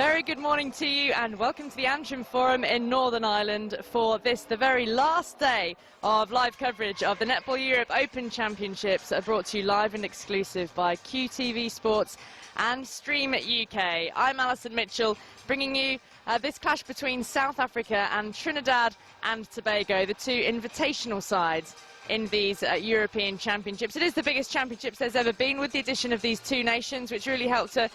Very good morning to you and welcome to the Antrim Forum in Northern Ireland for this, the very last day of live coverage of the Netball Europe Open Championships, brought to you live and exclusive by QTV Sports and Stream UK. I'm Alison Mitchell, bringing you this clash between South Africa and Trinidad and Tobago, the two invitational sides in these European Championships. It is the biggest championships there's ever been, with the addition of these two nations, which really helped to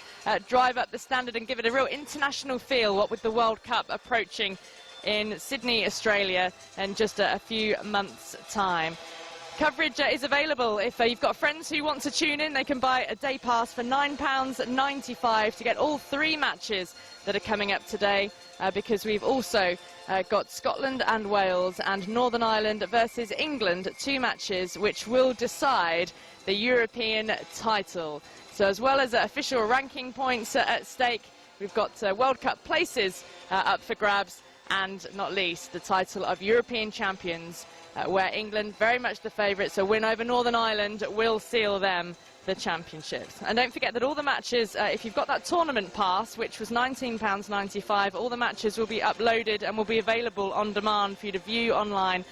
drive up the standard and give it a real international feel, what with the World Cup approaching in Sydney, Australia, in just a few months' time. Coverage is available. If you've got friends who want to tune in, they can buy a day pass for £9.95 to get all three matches that are coming up today, because we've also got Scotland and Wales and Northern Ireland versus England, two matches which will decide the European title. So as well as official ranking points at stake, we've got World Cup places up for grabs, and not least the title of European champions, where England, very much the favourites, a win over Northern Ireland will seal them the championships. And don't forget that all the matches, if you've got that tournament pass, which was £19.95, all the matches will be uploaded and will be available on demand for you to view online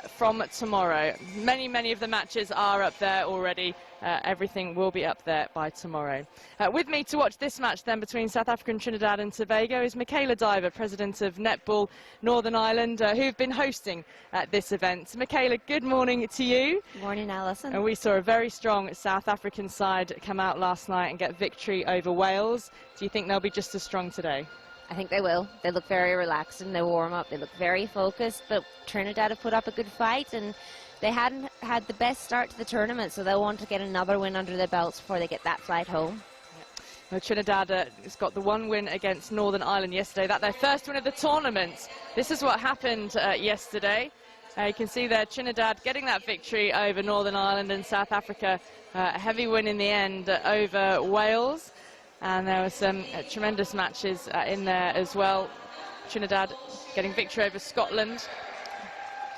from tomorrow. Many of the matches are up there already. Everything will be up there by tomorrow. With me to watch this match then between South Africa and Trinidad and Tobago is Michaela Diver, president of Netball Northern Ireland, who've been hosting this event. Michaela, good morning to you. Good morning, Alison. And we saw a very strong South African side come out last night and get victory over Wales. Do you think they'll be just as strong today? I think they will. They look very relaxed in their warm-up. They look very focused, but Trinidad have put up a good fight, and they hadn't had the best start to the tournament, so they'll want to get another win under their belts before they get that flight home. Well, Trinidad has got the one win against Northern Ireland yesterday. That's their first win of the tournament. This is what happened yesterday. You can see there Trinidad getting that victory over Northern Ireland, and South Africa a heavy win in the end over Wales. And there were some tremendous matches in there as well. Trinidad getting victory over Scotland.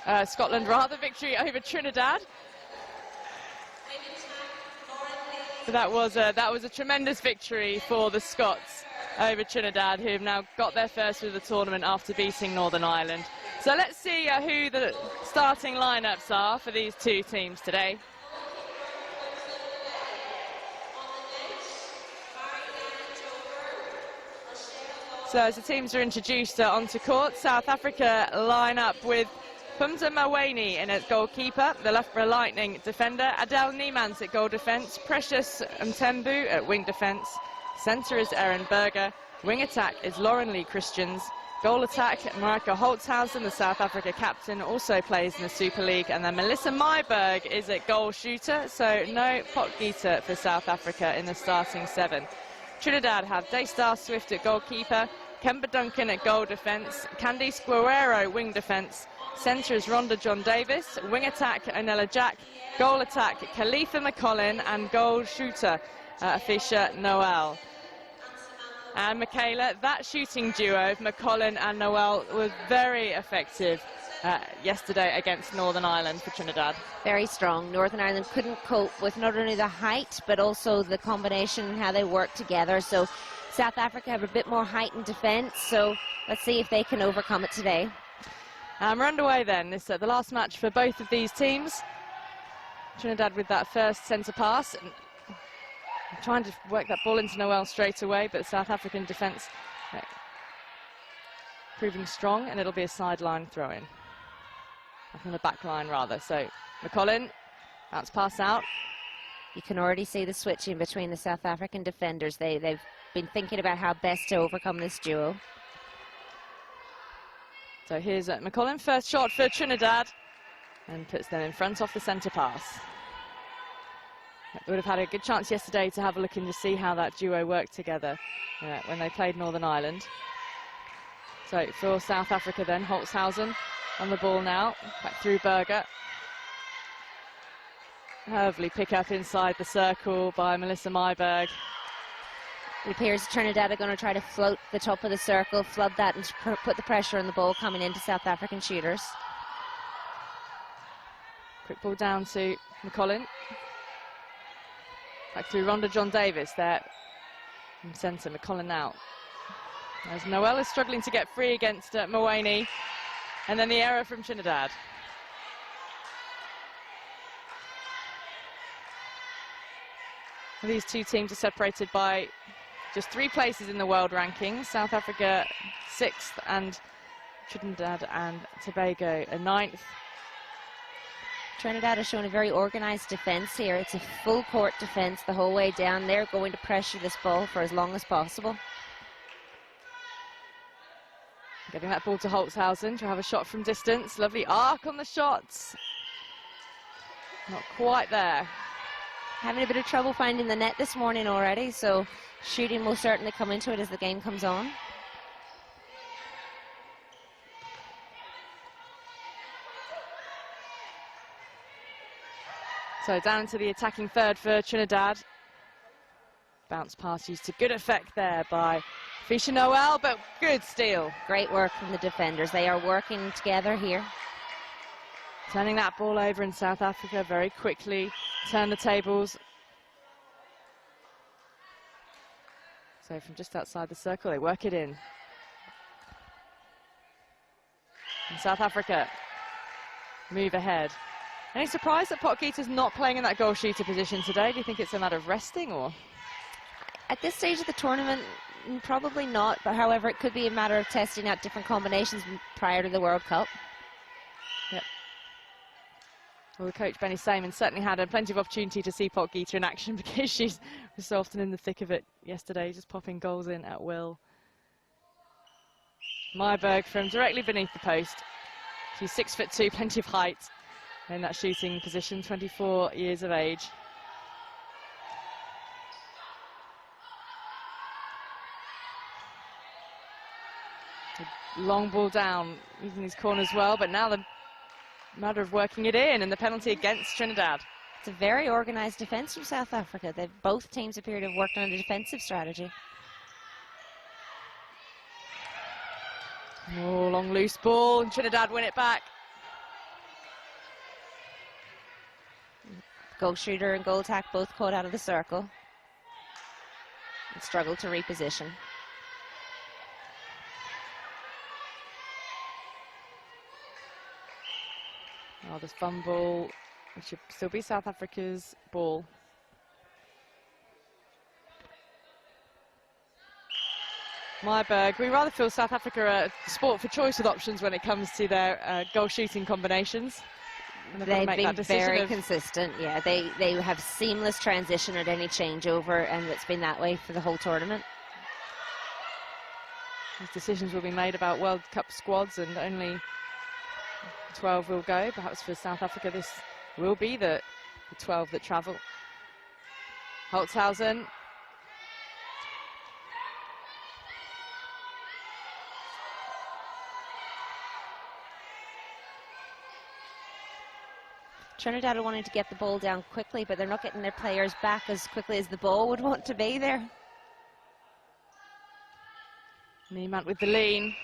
Victory over Trinidad. So that was a tremendous victory for the Scots over Trinidad, who have now got their first win of the tournament after beating Northern Ireland. So let's see who the starting lineups are for these two teams today. So as the teams are introduced onto court, South Africa line up with Pumza Maweni in at goalkeeper, the Loughborough Lightning defender, Adele Niemans at goal defence, Precious Mtembu at wing defence, centre is Erin Berger, wing attack is Lauren Lee Christians, goal attack Marika Holtzen, the South Africa captain, also plays in the Super League, and then Melissa Myberg is at goal shooter, so no Potgieter for South Africa in the starting seven. Trinidad have Daystar Swift at goalkeeper, Kemba Duncan at goal defence, Candice Guerrero wing defence, centre is Rhonda John Davis, wing attack Anella Jack, goal attack Khalifa McCollin, and goal shooter Afisha Noel. And Michaela, that shooting duo of McCollin and Noel was very effective yesterday against Northern Ireland for Trinidad. Very strong. Northern Ireland couldn't cope with not only the height, but also the combination and how they work together. So South Africa have a bit more height in defence, so let's see if they can overcome it today. We're underway then. This is the last match for both of these teams. Trinidad with that first centre pass, trying to work that ball into Noel straight away, but the South African defence proving strong, and it'll be a sideline throw-in. On the back line rather. So McCollin, bounce pass out. You can already see the switching between the South African defenders. They've been thinking about how best to overcome this duo. So here's McCollin, first shot for Trinidad, and puts them in front off the centre pass. They would have had a good chance yesterday to have a look in to see how that duo worked together when they played Northern Ireland. So for South Africa then, Holtzhausen on the ball now, back through Berger. Lovely pick up inside the circle by Melissa Myberg. It appears Trinidad are going to try to float the top of the circle, flood that, and put the pressure on the ball coming into South African shooters. Quick ball down to McCollin. Back through Rhonda John Davis there. From centre, McCollin out. As Noel is struggling to get free against Mawani. And then the error from Trinidad. These two teams are separated by just 3 places in the world rankings. South Africa 6th and Trinidad and Tobago a 9th. Trinidad has shown a very organised defence here. It's a full court defence the whole way down. They're going to pressure this ball for as long as possible. Getting that ball to Holtzen to have a shot from distance. Lovely arc on the shots. Not quite there. Having a bit of trouble finding the net this morning already, so shooting will certainly come into it as the game comes on. So down to the attacking third for Trinidad. Bounce pass used to good effect there by Fisher Noel, but good steal. Great work from the defenders. They are working together here. Turning that ball over in South Africa very quickly. Turn the tables. So from just outside the circle, they work it in. And South Africa move ahead. Any surprise that Potgieter's not playing in that goal shooter position today? Do you think it's a matter of resting, or? At this stage of the tournament, probably not, but however, it could be a matter of testing out different combinations prior to the World Cup. Yep. Well, the coach, Benny Simon, certainly had plenty of opportunity to see Potgieter in action because she was so often in the thick of it yesterday, just popping goals in at will. Myberg from directly beneath the post. She's 6'2", plenty of height in that shooting position, 24 years of age. Long ball down, using these corners well, but now the matter of working it in, and the penalty against Trinidad. It's a very organised defence from South Africa. Both teams appear to have worked on a defensive strategy. Oh, long loose ball, and Trinidad win it back. Goal shooter and goal attack both caught out of the circle and struggled to reposition. Oh, this fumble, which should still be South Africa's ball. Myberg, we rather feel South Africa a sport for choice with options when it comes to their goal shooting combinations. They've been very consistent, yeah. They have seamless transition at any changeover, and it's been that way for the whole tournament. These decisions will be made about World Cup squads, and only 12 will go. Perhaps for South Africa this will be the 12 that travel. Holtzen. Trinidad are wanting to get the ball down quickly, but they're not getting their players back as quickly as the ball would want to be there. Niemand with the lean.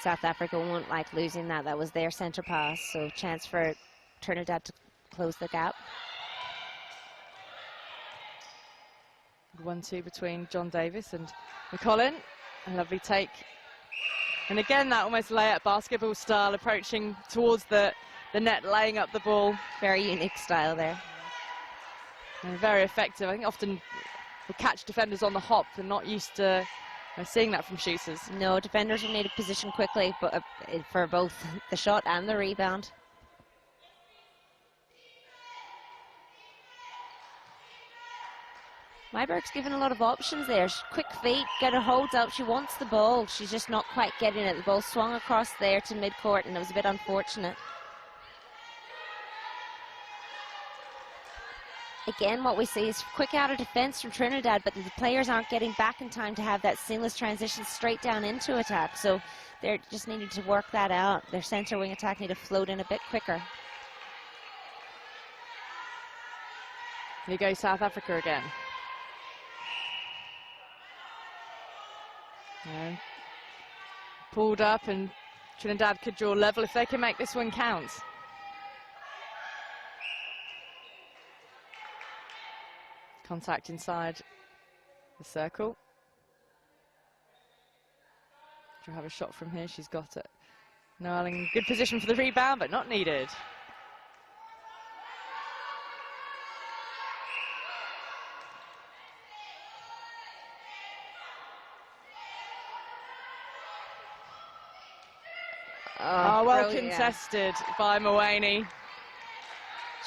South Africa won't like losing that. That was their centre pass, so chance for Trinidad to close the gap. 1-2 between John Davis and McCollin. A lovely take. And again, that almost layup basketball style, approaching towards the net, laying up the ball. Very unique style there. And very effective. I think often we catch defenders on the hop and not used to seeing that from shooters. No, defenders will need to position quickly, but for both the shot and the rebound. Myberg's given a lot of options there. Quick feet, get her holds up. She wants the ball. She's just not quite getting it. The ball swung across there to mid-court, and it was a bit unfortunate. Again, what we see is quick out of defense from Trinidad, but the players aren't getting back in time to have that seamless transition straight down into attack. So they're just needing to work that out. Their center wing attack need to float in a bit quicker. Here goes South Africa again. And pulled up, and Trinidad could draw level if they can make this one count. Contact inside The circle. She'll have a shot from here. She's got it. Noel in good position for the rebound, but not needed. Oh, well brilliant. contested by Mawani.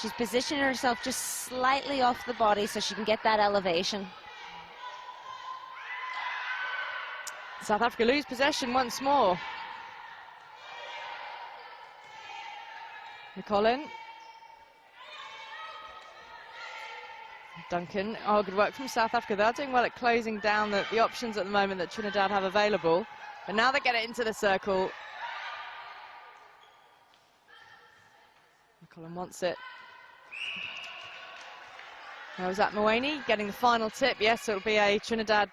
She's positioning herself just slightly off the body so she can get that elevation. South Africa lose possession once more. McCollin. Duncan. Oh, good work from South Africa. They're doing well at closing down the options at the moment that Trinidad have available. But now they get it into the circle. McCollin wants it. Now is that Mawani getting the final tip? Yes, it'll be a Trinidad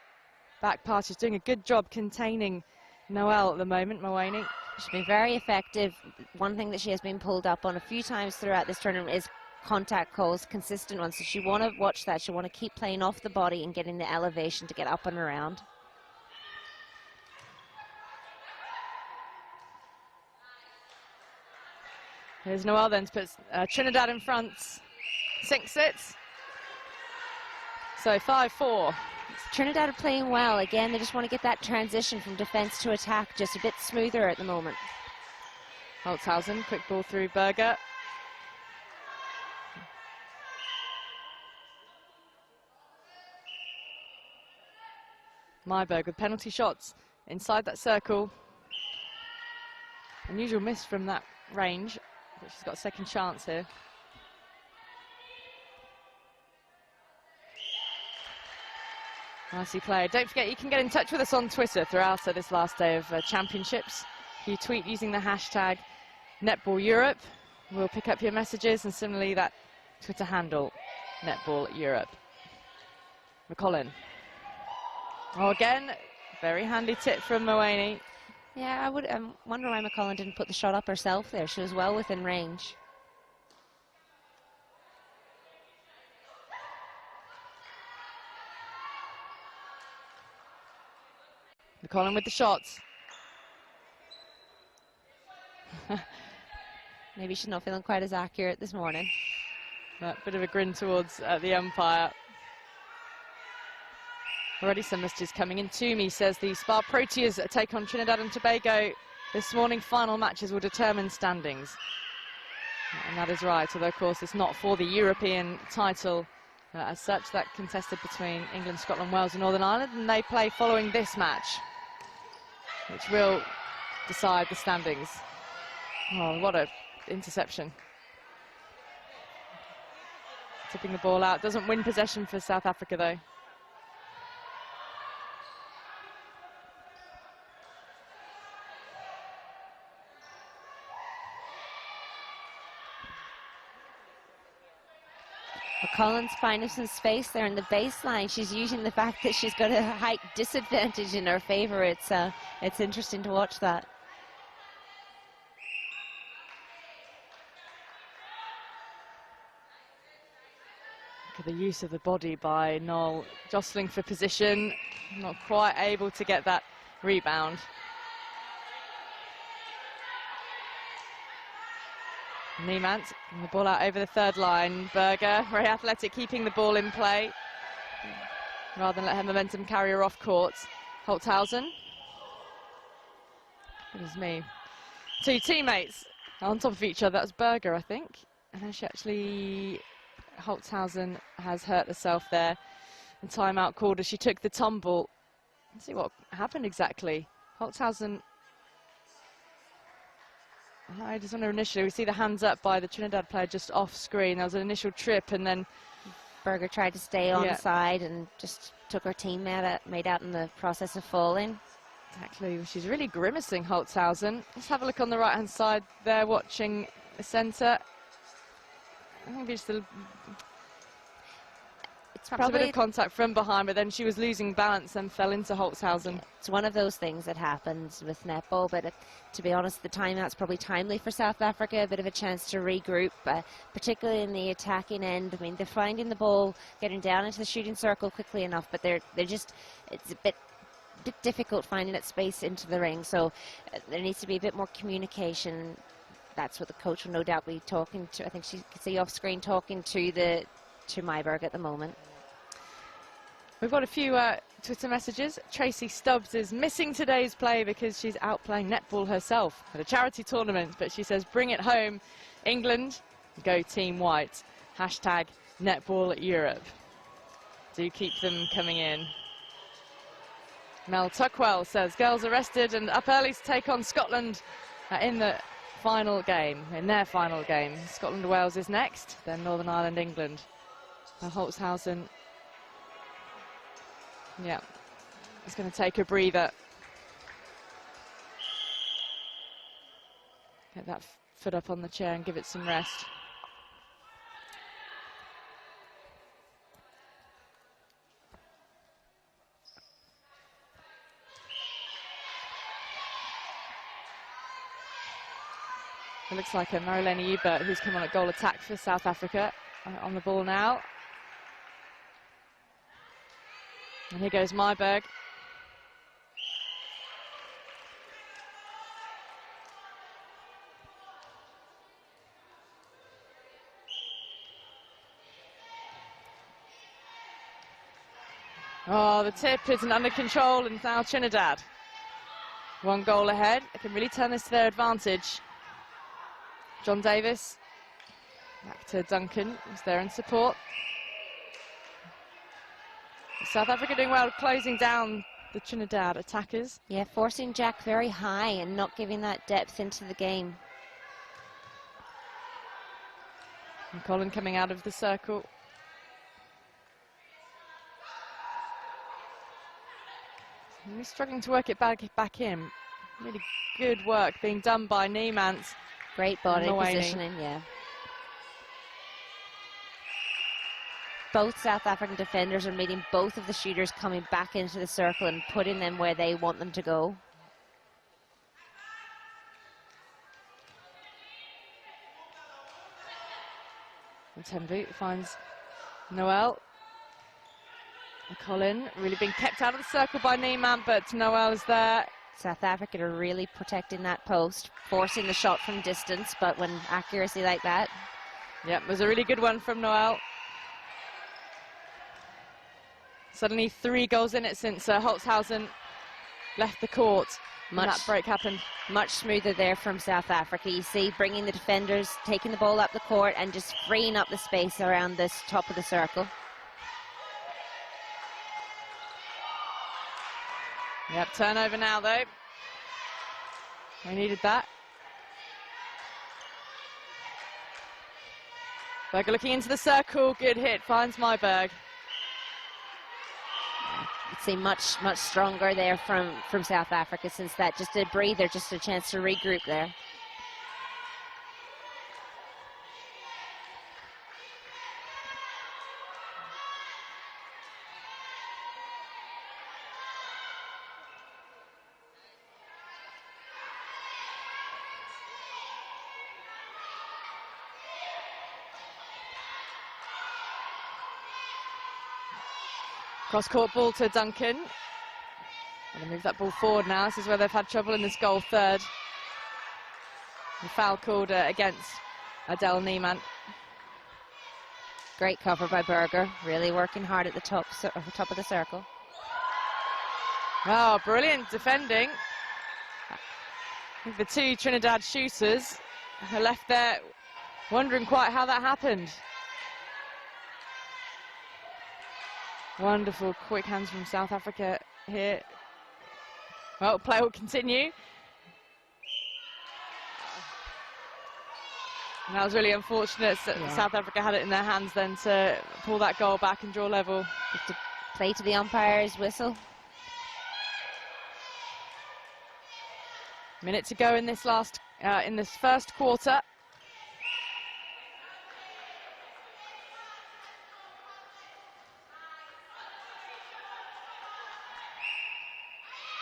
back pass. She's doing a good job containing Noel at the moment, Mawani. She's been very effective. One thing that she has been pulled up on a few times throughout this tournament is contact calls, consistent ones. So she want to watch that. She want to keep playing off the body and getting the elevation to get up and around. Here's Noel then to put Trinidad in front. Sinks it. So 5-4. Trinidad are playing well. Again, they just want to get that transition from defense to attack just a bit smoother at the moment. Holtzen, quick ball through Berger. Myberg with penalty shots inside that circle. Unusual miss from that range, but she's got a second chance here. Nicely played. Don't forget, you can get in touch with us on Twitter throughout this last day of championships. If you tweet using the hashtag Netball Europe, we'll pick up your messages, and similarly that Twitter handle, Netball Europe. McCollin. Oh, again, very handy tip from Mawani. Yeah, I would wonder why McCollin didn't put the shot up herself there. She was well within range. McCollin with the shots. Maybe she's not feeling quite as accurate this morning. A bit of a grin towards the umpire. Already some messages coming in. Toomey says the Spa Proteas take on Trinidad and Tobago this morning. Final matches will determine standings. And that is right, although of course it's not for the European title as such. That contested between England, Scotland, Wales and Northern Ireland, and they play following this match, which will decide the standings. Oh, what a interception. Tipping the ball out. Doesn't win possession for South Africa though. McCollin's finding some space there in the baseline. She's using the fact that she's got a height disadvantage in her favor. It's interesting to watch that. Look at the use of the body by Noel, jostling for position, not quite able to get that rebound. Niemand, the ball out over the third line. Berger, very athletic, keeping the ball in play rather than let her momentum carry her off court. Holtzen. It was me. Two teammates on top of each other. That was Berger, I think. And then she actually, Holtzen has hurt herself there. And timeout called as she took the tumble. Let's see what happened exactly. Holtzen. I just want to initially, we see the hands up by the Trinidad player just off screen. There was an initial trip and then Berger tried to stay on side and just took her teammate out in the process of falling. Exactly, she's really grimacing, Holtzen. Let's have a look on the right hand side there, watching the centre. I think it's Perhaps a bit of contact from behind, but then she was losing balance and fell into Holtzhausen. Yeah, it's one of those things that happens with netball, but to be honest, the timeout's probably timely for South Africa, a bit of a chance to regroup, particularly in the attacking end. I mean, they're finding the ball, getting down into the shooting circle quickly enough, but they're just, it's a bit difficult finding that space into the ring, so there needs to be a bit more communication. That's what the coach will no doubt be talking to. I think she can see off screen talking to Myberg at the moment. We've got a few Twitter messages. Tracy Stubbs is missing today's play because she's out playing netball herself at a charity tournament, but she says, bring it home, England, go Team White. Hashtag Netball Europe. Do keep them coming in. Mel Tuckwell says, girls arrested and up early to take on Scotland in the final game, in their final game. Scotland-Wales is next, then Northern Ireland-England. Holtzhausen, yeah, it's going to take a breather. Get that foot up on the chair and give it some rest. It looks like a Marilena Ebert who's come on at goal attack for South Africa on the ball now. And here goes Myberg. Oh, the tip isn't under control, and now Trinidad. One goal ahead. They can really turn this to their advantage. John Davis. Back to Duncan, who's there in support. South Africa doing well, closing down the Trinidad attackers. Yeah, forcing Jack very high and not giving that depth into the game. And Colin coming out of the circle. He's struggling to work it back in. Really good work being done by Niemans. Great body positioning, yeah. Both South African defenders are meeting both of the shooters coming back into the circle and putting them where they want them to go. And Tembu finds Noel. And Colin really being kept out of the circle by Niemann, but Noel is there. South Africa are really protecting that post, forcing the shot from distance, but when accuracy like that. Yep, it was a really good one from Noel. Suddenly 3 goals in it since Holtzhausen left the court. When that break happened. Much smoother there from South Africa. You see, bringing the defenders, taking the ball up the court and just freeing up the space around this top of the circle. Yep, turnover now though. We needed that. Berger looking into the circle, good hit, finds Myberg. You'd see much stronger there from South Africa, since that just a breather, just a chance to regroup there. Cross-court ball to Duncan. Going to move that ball forward now. This is where they've had trouble in this goal third. The foul called against Adele Niemann. Great cover by Berger. Really working hard at the top of the circle. Oh, brilliant defending. The 2 Trinidad shooters are left there wondering quite how that happened. Wonderful quick hands from South Africa here. Well, play will continue. And that was really unfortunate. South Africa had it in their hands then to pull that goal back and draw level. Just to play to the umpire's whistle. Minute to go in this first quarter.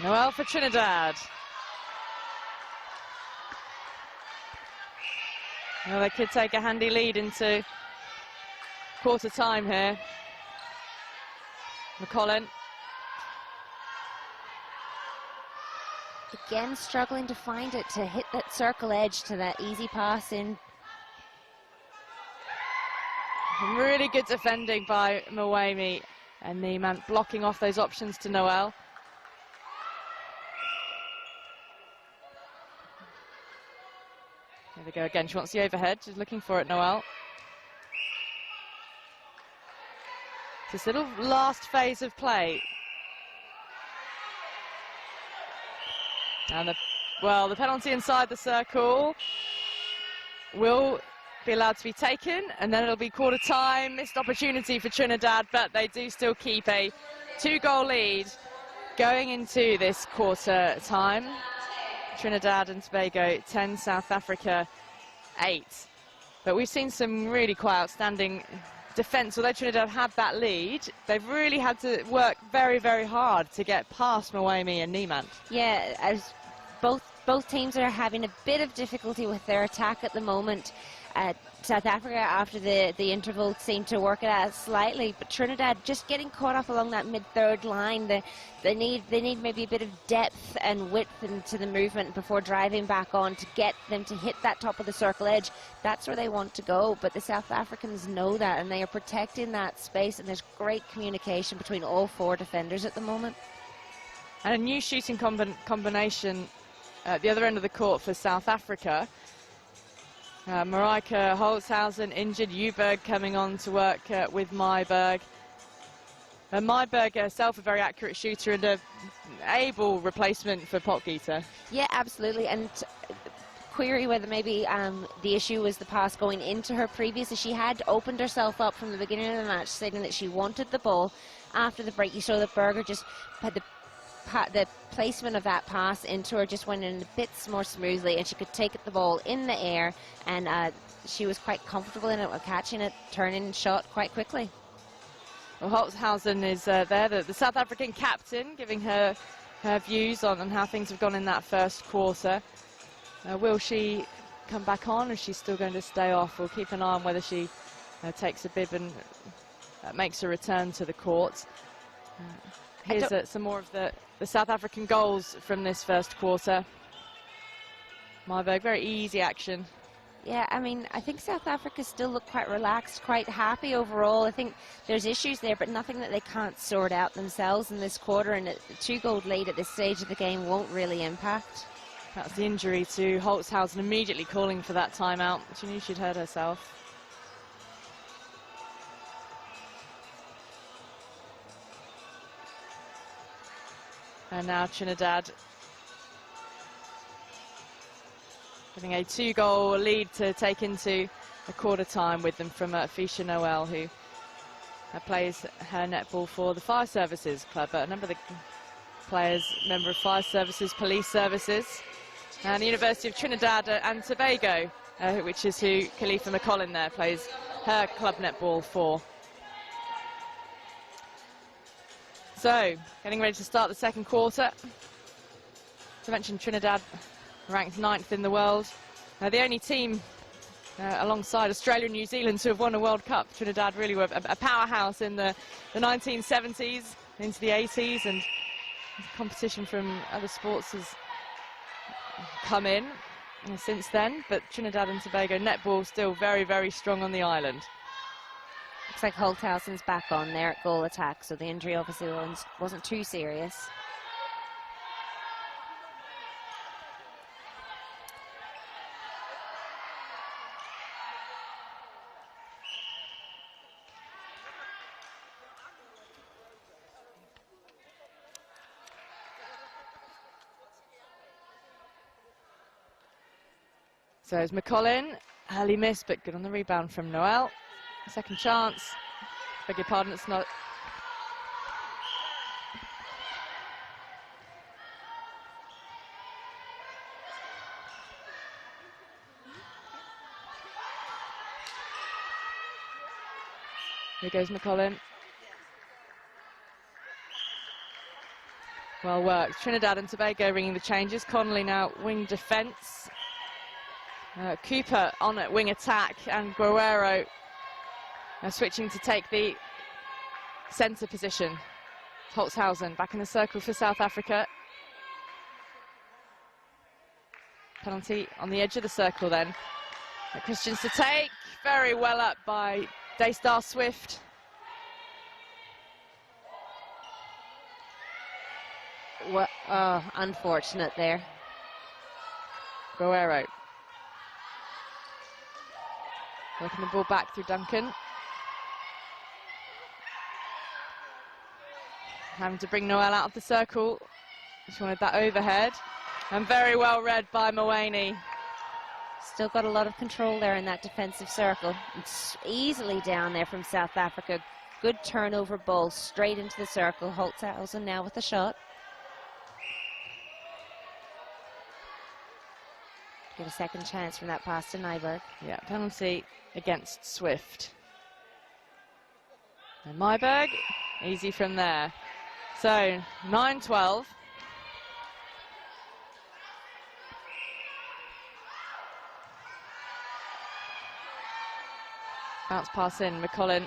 Noel for Trinidad. Well, they could take a handy lead into quarter time here. McCollin. Again, struggling to find it, to hit that circle edge to that easy pass in. Really good defending by Mwemi and Niemann, blocking off those options to Noel. Here we go again. She wants the overhead. She's looking for it, Noel. This little last phase of play. And the penalty inside the circle will be allowed to be taken, and then it'll be quarter time. Missed opportunity for Trinidad, but they do still keep a 2-goal lead going into this quarter time. Trinidad and Tobago 10, South Africa 8. But we've seen some really quite outstanding defence. Although Trinidad had that lead, they've really had to work very, very hard to get past Mwemi and Niemann. Yeah, as both teams are having a bit of difficulty with their attack at the moment. South Africa, after the interval, seemed to work it out slightly, but Trinidad just getting caught up along that mid-third line. They need maybe a bit of depth and width into the movement before driving back on to get them to hit that top of the circle edge. That's where they want to go, but the South Africans know that, and they are protecting that space, and there's great communication between all 4 defenders at the moment. And a new shooting combination at the other end of the court for South Africa. Marika Holtzen injured, Uberg coming on to work with Myberg. Myberg herself a very accurate shooter and an able replacement for Potgieter. Yeah, absolutely. And query whether maybe the issue was the pass going into her previously. She had opened herself up from the beginning of the match, saying that she wanted the ball. After the break, you saw that Berger just had the placement of that pass into her just went in a bit more smoothly, and she could take the ball in the air, and she was quite comfortable in it, catching it, turning shot quite quickly. Well, Holtzen is there, the South African captain, giving her views on how things have gone in that first quarter. Will she come back on, or is she still going to stay off? We'll keep an eye on whether she takes a bib and makes a return to the court. Here's some more of the South African goals from this first quarter. Myberg, very easy action. Yeah, I mean, I think South Africa still look quite relaxed, quite happy overall. I think there's issues there, but nothing that they can't sort out themselves in this quarter, and a 2-goal lead at this stage of the game won't really impact. That's the injury to Holtzen, immediately calling for that timeout. She knew she'd hurt herself. And now Trinidad getting a 2-goal lead to take into a quarter time with them from Fisha Noel, who plays her netball for the Fire Services Club. A number of the players, member of Fire Services, Police Services, and the University of Trinidad and Tobago, which is who Khalifa McCollin there plays her club netball for. So, getting ready to start the second quarter. As I mentioned, Trinidad ranked 9th in the world. The only team alongside Australia and New Zealand to have won a World Cup. Trinidad really were a powerhouse in the 1970s into the 80s, and competition from other sports has come in since then. But Trinidad and Tobago netball still very, very strong on the island. Looks like Holtzen's back on there at goal attack, so the injury obviously wasn't too serious. So it's McCollin, early miss, but good on the rebound from Noel. Second chance. Beg your pardon, it's not. Here goes McCollin. Well worked. Trinidad and Tobago ringing the changes. Connolly now wing defence. Cooper on at wing attack, and Guerrero switching to take the centre position. Holtzen back in the circle for South Africa. Penalty on the edge of the circle then. Christians to take. Very well up by Daystar Swift. Well, unfortunate there. Guerrero. Working the ball back through Duncan. Having to bring Noel out of the circle. Just wanted that overhead. And very well read by Mawani. Still got a lot of control there in that defensive circle. It's easily down there from South Africa. Good turnover ball straight into the circle. Holtzen now with the shot. Get a second chance from that pass to Nyberg. Yeah, penalty against Swift. And Nyberg, easy from there. So, 9-12. Bounce pass in, McCollin.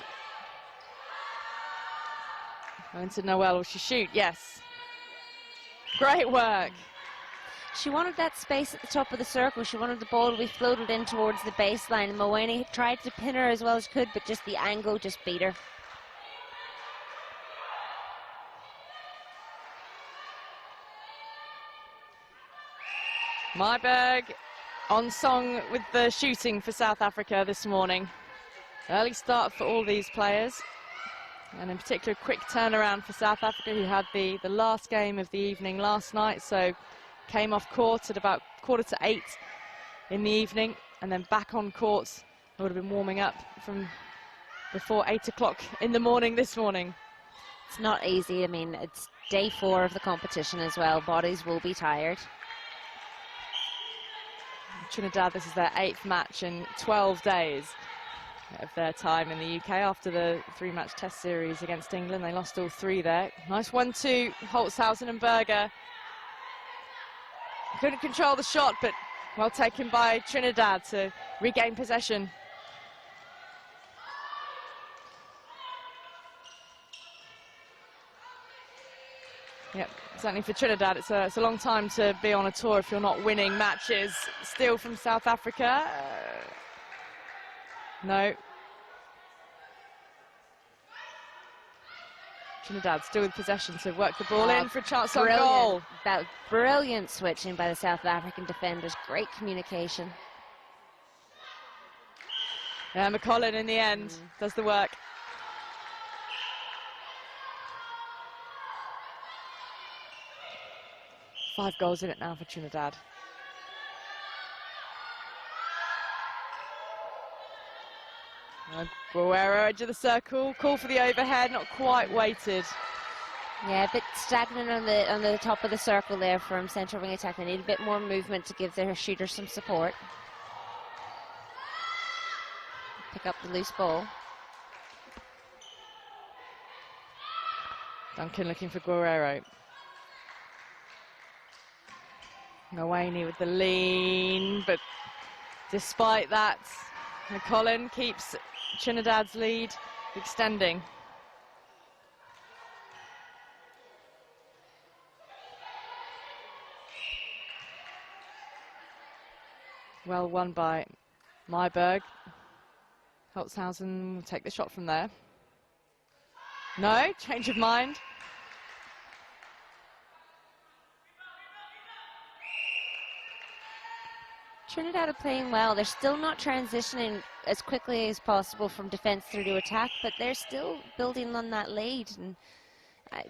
Going to Noel, will she shoot? Yes. Great work. She wanted that space at the top of the circle. She wanted the ball to be floated in towards the baseline. And Mawani tried to pin her as well as could, but just the angle just beat her. Nyberg on song with the shooting for South Africa this morning. Early start for all these players. And in particular, quick turnaround for South Africa, who had the last game of the evening last night. So came off court at about 7:45 in the evening, and then back on court. I would have been warming up from before 8 o'clock in the morning this morning. It's not easy. I mean, it's day 4 of the competition as well. Bodies will be tired. Trinidad, this is their 8th match in 12 days of their time in the UK after the 3-match test series against England. They lost all 3 there. Nice 1-2, Holtzen and Berger. Couldn't control the shot, but well taken by Trinidad to regain possession. Yep, certainly for Trinidad, it's a long time to be on a tour if you're not winning matches. Steal from South Africa. No. Trinidad still with possession to work the ball in for a chance on goal. That brilliant switching by the South African defenders. Great communication. Yeah, McCollin in the end does the work. Five goals in it now for Trinidad. Guerrero edge of the circle, call for the overhead, not quite weighted. Yeah, a bit stagnant on the top of the circle there from central wing attack. They need a bit more movement to give their shooter some support. Pick up the loose ball. Duncan looking for Guerrero. Mawani with the lean, but despite that, McCollin keeps Trinidad's lead extending. Well won by Nyberg. Holtzen will take the shot from there. No, change of mind. Trinidad are playing well. They're still not transitioning as quickly as possible from defense through to attack, but they're still building on that lead. And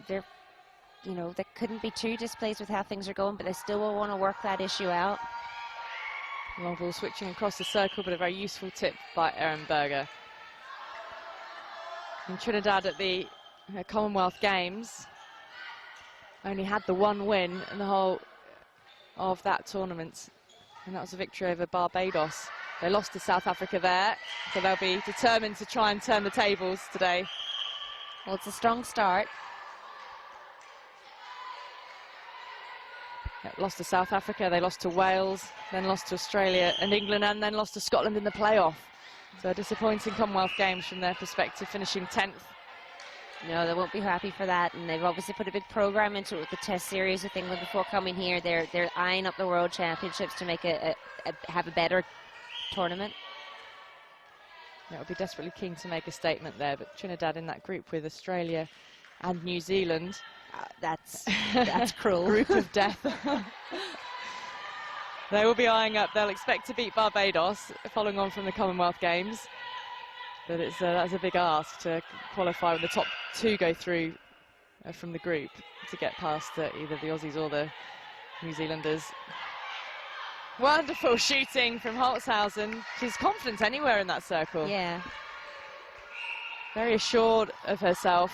they're, you know, they couldn't be too displeased with how things are going, but they still will want to work that issue out. Long ball switching across the circle, but a very useful tip by Erin Berger. And Trinidad at the Commonwealth Games only had the 1 win in the whole of that tournament, and that was a victory over Barbados. They lost to South Africa there, so they'll be determined to try and turn the tables today. Well, it's a strong start. Lost to South Africa, they lost to Wales, then lost to Australia and England, and then lost to Scotland in the playoff. So a disappointing Commonwealth Games from their perspective, finishing 10th. No, they won't be happy for that, and they've obviously put a big program into it with the Test series with England before coming here. They're eyeing up the World Championships to make have a better tournament. Yeah, will be desperately keen to make a statement there, but Trinidad in that group with Australia and New Zealand. That's cruel. Group of death. They will be eyeing up. They'll expect to beat Barbados, following on from the Commonwealth Games. But that's a big ask to qualify when the top 2 go through from the group to get past either the Aussies or the New Zealanders. Wonderful shooting from Holtzen. She's confident anywhere in that circle. Yeah. Very assured of herself.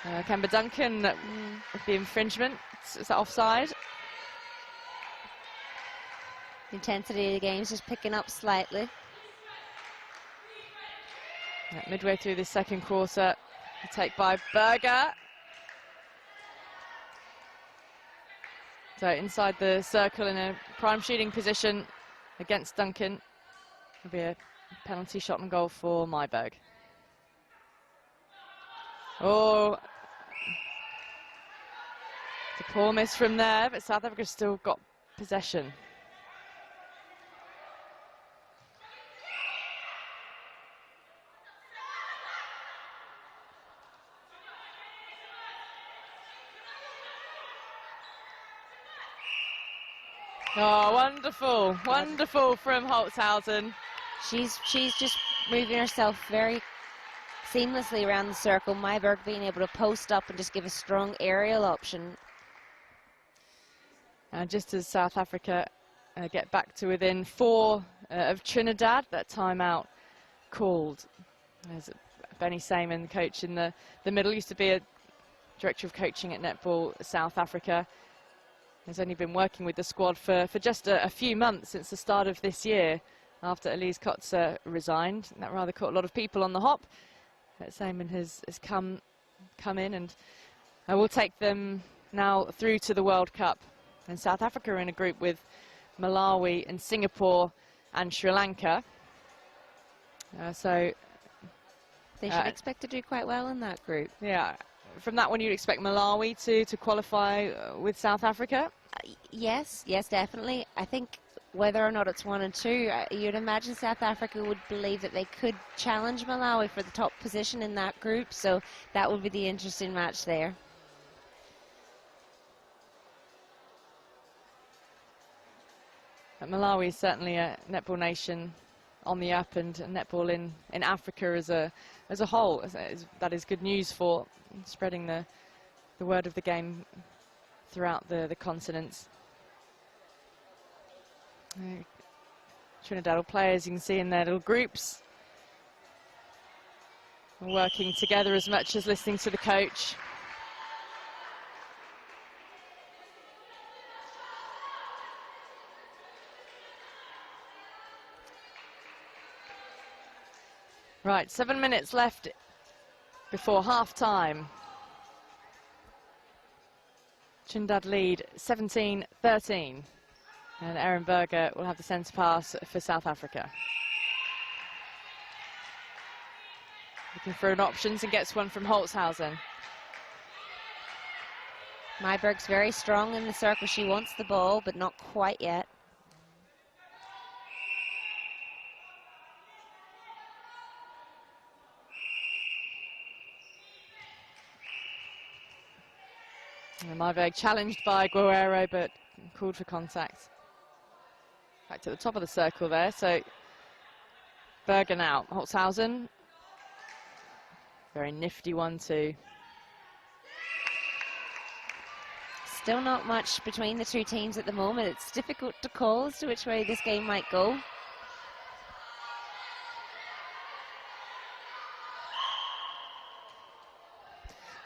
Kemba Duncan with the infringement. Is that offside? The intensity of the game is just picking up slightly. Midway through this second quarter, a take by Berger. So inside the circle in a prime shooting position against Duncan. It'll be a penalty shot and goal for Myberg. Oh, it's a poor miss from there, but South Africa's still got possession. Oh, wonderful, wonderful from Holtzen. She's just moving herself very seamlessly around the circle. Myberg being able to post up and just give a strong aerial option. And just as South Africa get back to within 4 of Trinidad, that timeout called. There's Benny Sayman, coach in the middle, used to be a director of coaching at Netball South Africa. Has only been working with the squad for just a few months since the start of this year, after Elise Kotzer resigned. And that rather caught a lot of people on the hop. But Sayman has come in, and I will take them now through to the World Cup. And South Africa are in a group with Malawi and Singapore and Sri Lanka. So they should expect to do quite well in that group. Yeah. From that one, you'd expect Malawi to qualify with South Africa? Yes, definitely. I think whether or not it's 1 and 2, you'd imagine South Africa would believe that they could challenge Malawi for the top position in that group, so that would be the interesting match there. Malawi is certainly a netball nation on the up, and netball in Africa as a whole. That is good news for spreading the word of the game throughout the continents. Trinidad players, you can see in their little groups, working together as much as listening to the coach. Right, 7 minutes left before half-time. Trinidad lead 17-13. And Erin Berger will have the centre pass for South Africa. Looking for an options and gets one from Holtzen. Myberg's very strong in the circle. She wants the ball, but not quite yet. Myberg challenged by Guerrero, but called for contact. Back to the top of the circle there, so Berger now. Holtzen. Very nifty 1-2. Still not much between the two teams at the moment. It's difficult to call as to which way this game might go.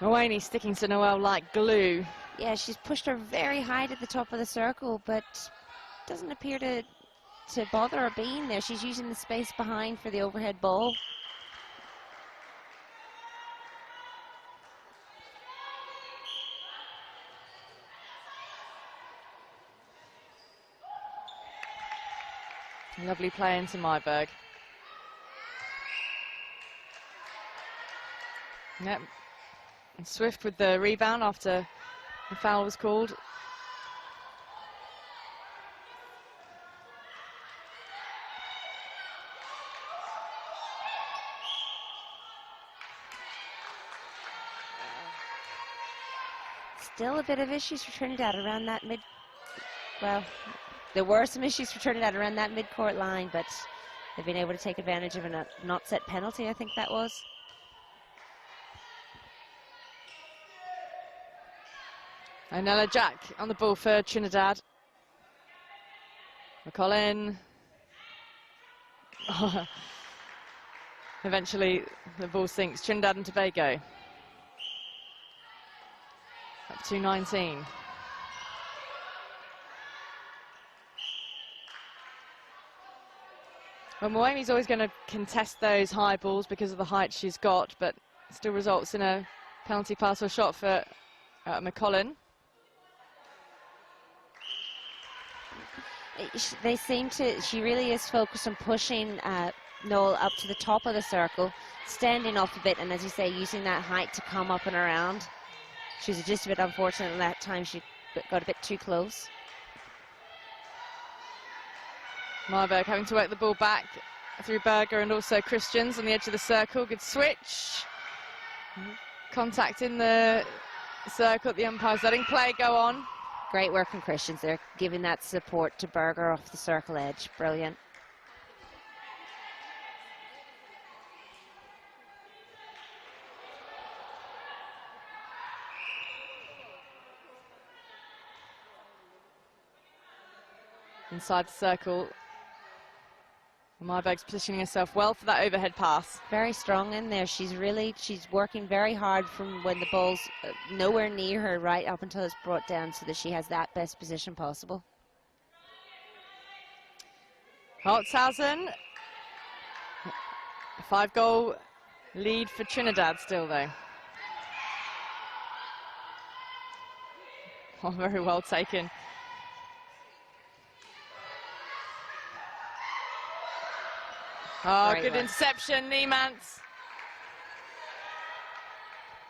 Mawani sticking to Noelle like glue. Yeah, she's pushed her very high to the top of the circle, but doesn't appear to bother her being there. She's using the space behind for the overhead ball. Lovely play into Myberg. Yep. And Swift with the rebound after the foul was called. Still a bit of issues for Trinidad around that mid. Well, there were some issues for Trinidad around that mid-court line, but they've been able to take advantage of a not set penalty, I think that was. Onella Jack on the ball for Trinidad. McCollin. Eventually the ball sinks. Trinidad and Tobago. Up to 19. Well, Moemi's always going to contest those high balls because of the height she's got, but still results in a penalty pass or shot for McCollin. They seem to, she really is focused on pushing Noel up to the top of the circle, standing off a bit, and as you say, using that height to come up and around. She was just a bit unfortunate that time. She got a bit too close. Myberg having to work the ball back through Berger and also Christians on the edge of the circle. Good switch. Contact in the circle at the umpires, letting play go on. Great work from Christians. They're giving that support to Berger off the circle edge. Brilliant. Inside the circle. Myberg's positioning herself well for that overhead pass. Very strong in there. She's working very hard from when the ball's nowhere near her right up until it's brought down so that she has that best position possible. Holtzen. A 5-goal lead for Trinidad still though. Oh, very well taken. Oh, good interception, Niemans.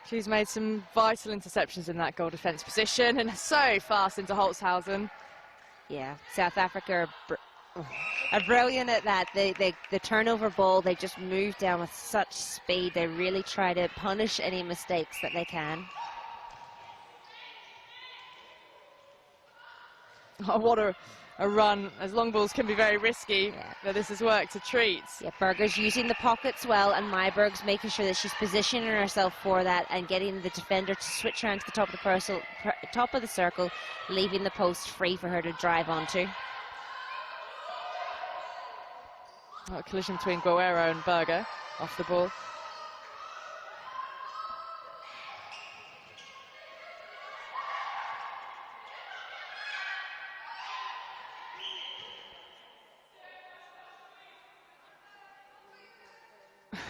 She's made some vital interceptions in that goal defence position and so fast into Holtzen. Yeah, South Africa are brilliant at that. The turnover ball, they just move down with such speed. They really try to punish any mistakes that they can. Oh, what a run, as long balls can be very risky, yeah. But this has worked a treat. Yeah, Berger's using the pockets well, and Myberg's making sure that she's positioning herself for that and getting the defender to switch around to the top of the circle, leaving the post free for her to drive onto. Oh, a collision between Guerrero and Berger off the ball.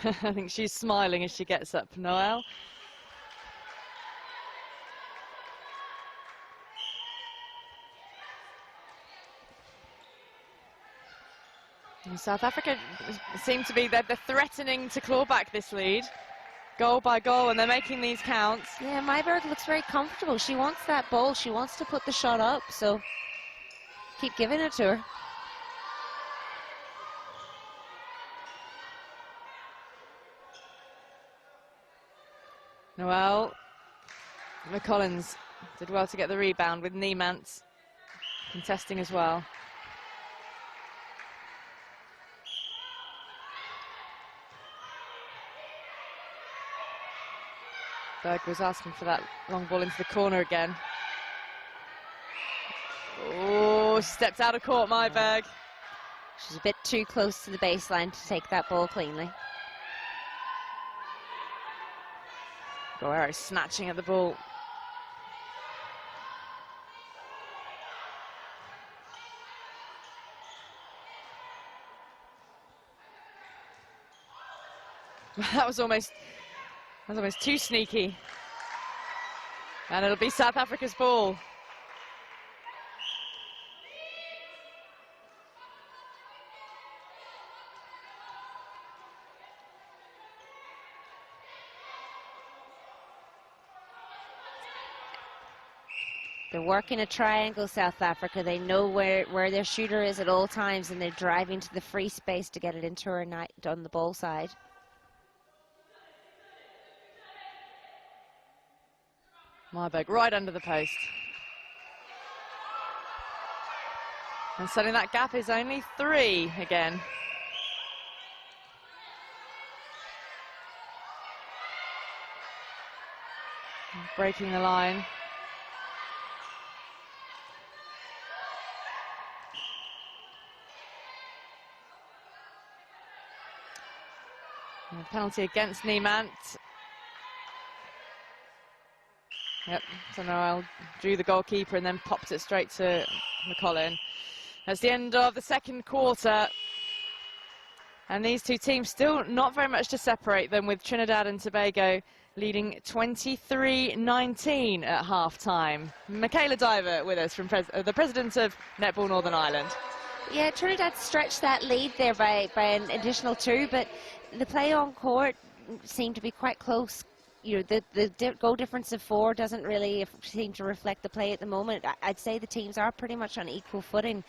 I think she's smiling as she gets up, Noel. And South Africa seem to be, they're threatening to claw back this lead, goal by goal, and they're making these counts. Yeah, Myberg looks very comfortable. She wants that ball. She wants to put the shot up, so keep giving it to her. Noel McCollins did well to get the rebound with Niemans contesting as well. Berg was asking for that long ball into the corner again. Oh, she stepped out of court, Myberg. She's a bit too close to the baseline to take that ball cleanly. Guerrero snatching at the ball. That was almost too sneaky. And it'll be South Africa's ball. They're working a triangle, South Africa. They know where their shooter is at all times, and they're driving to the free space to get it into her net on the ball side. Marburg right under the post. And suddenly that gap is only 3 again. Breaking the line. And a penalty against Niemand. Yep, so Noel drew the goalkeeper and then popped it straight to McCollin. That's the end of the second quarter. And these two teams still not very much to separate them, with Trinidad and Tobago leading 23-19 at half-time. Michaela Diver with us, from the president of Netball Northern Ireland. Yeah, Trinidad stretched that lead there by an additional 2, but the play on court seemed to be quite close. You know, the goal difference of 4 doesn't really seem to reflect the play at the moment. I'd say the teams are pretty much on equal footing.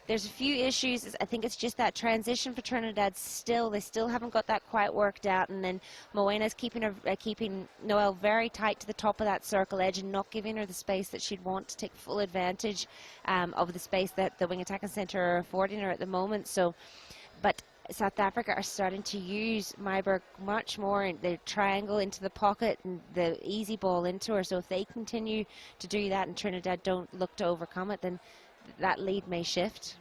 There's a few issues. I think it's just that transition for Trinidad still. They still haven't got that quite worked out. And then Moena's keeping Noel very tight to the top of that circle edge and not giving her the space that she'd want to take full advantage of the space that the wing attacking centre are affording her at the moment. So, but South Africa are starting to use Myburgh much more in the triangle into the pocket and the easy ball into her. So if they continue to do that and Trinidad don't look to overcome it, then that lead may shift.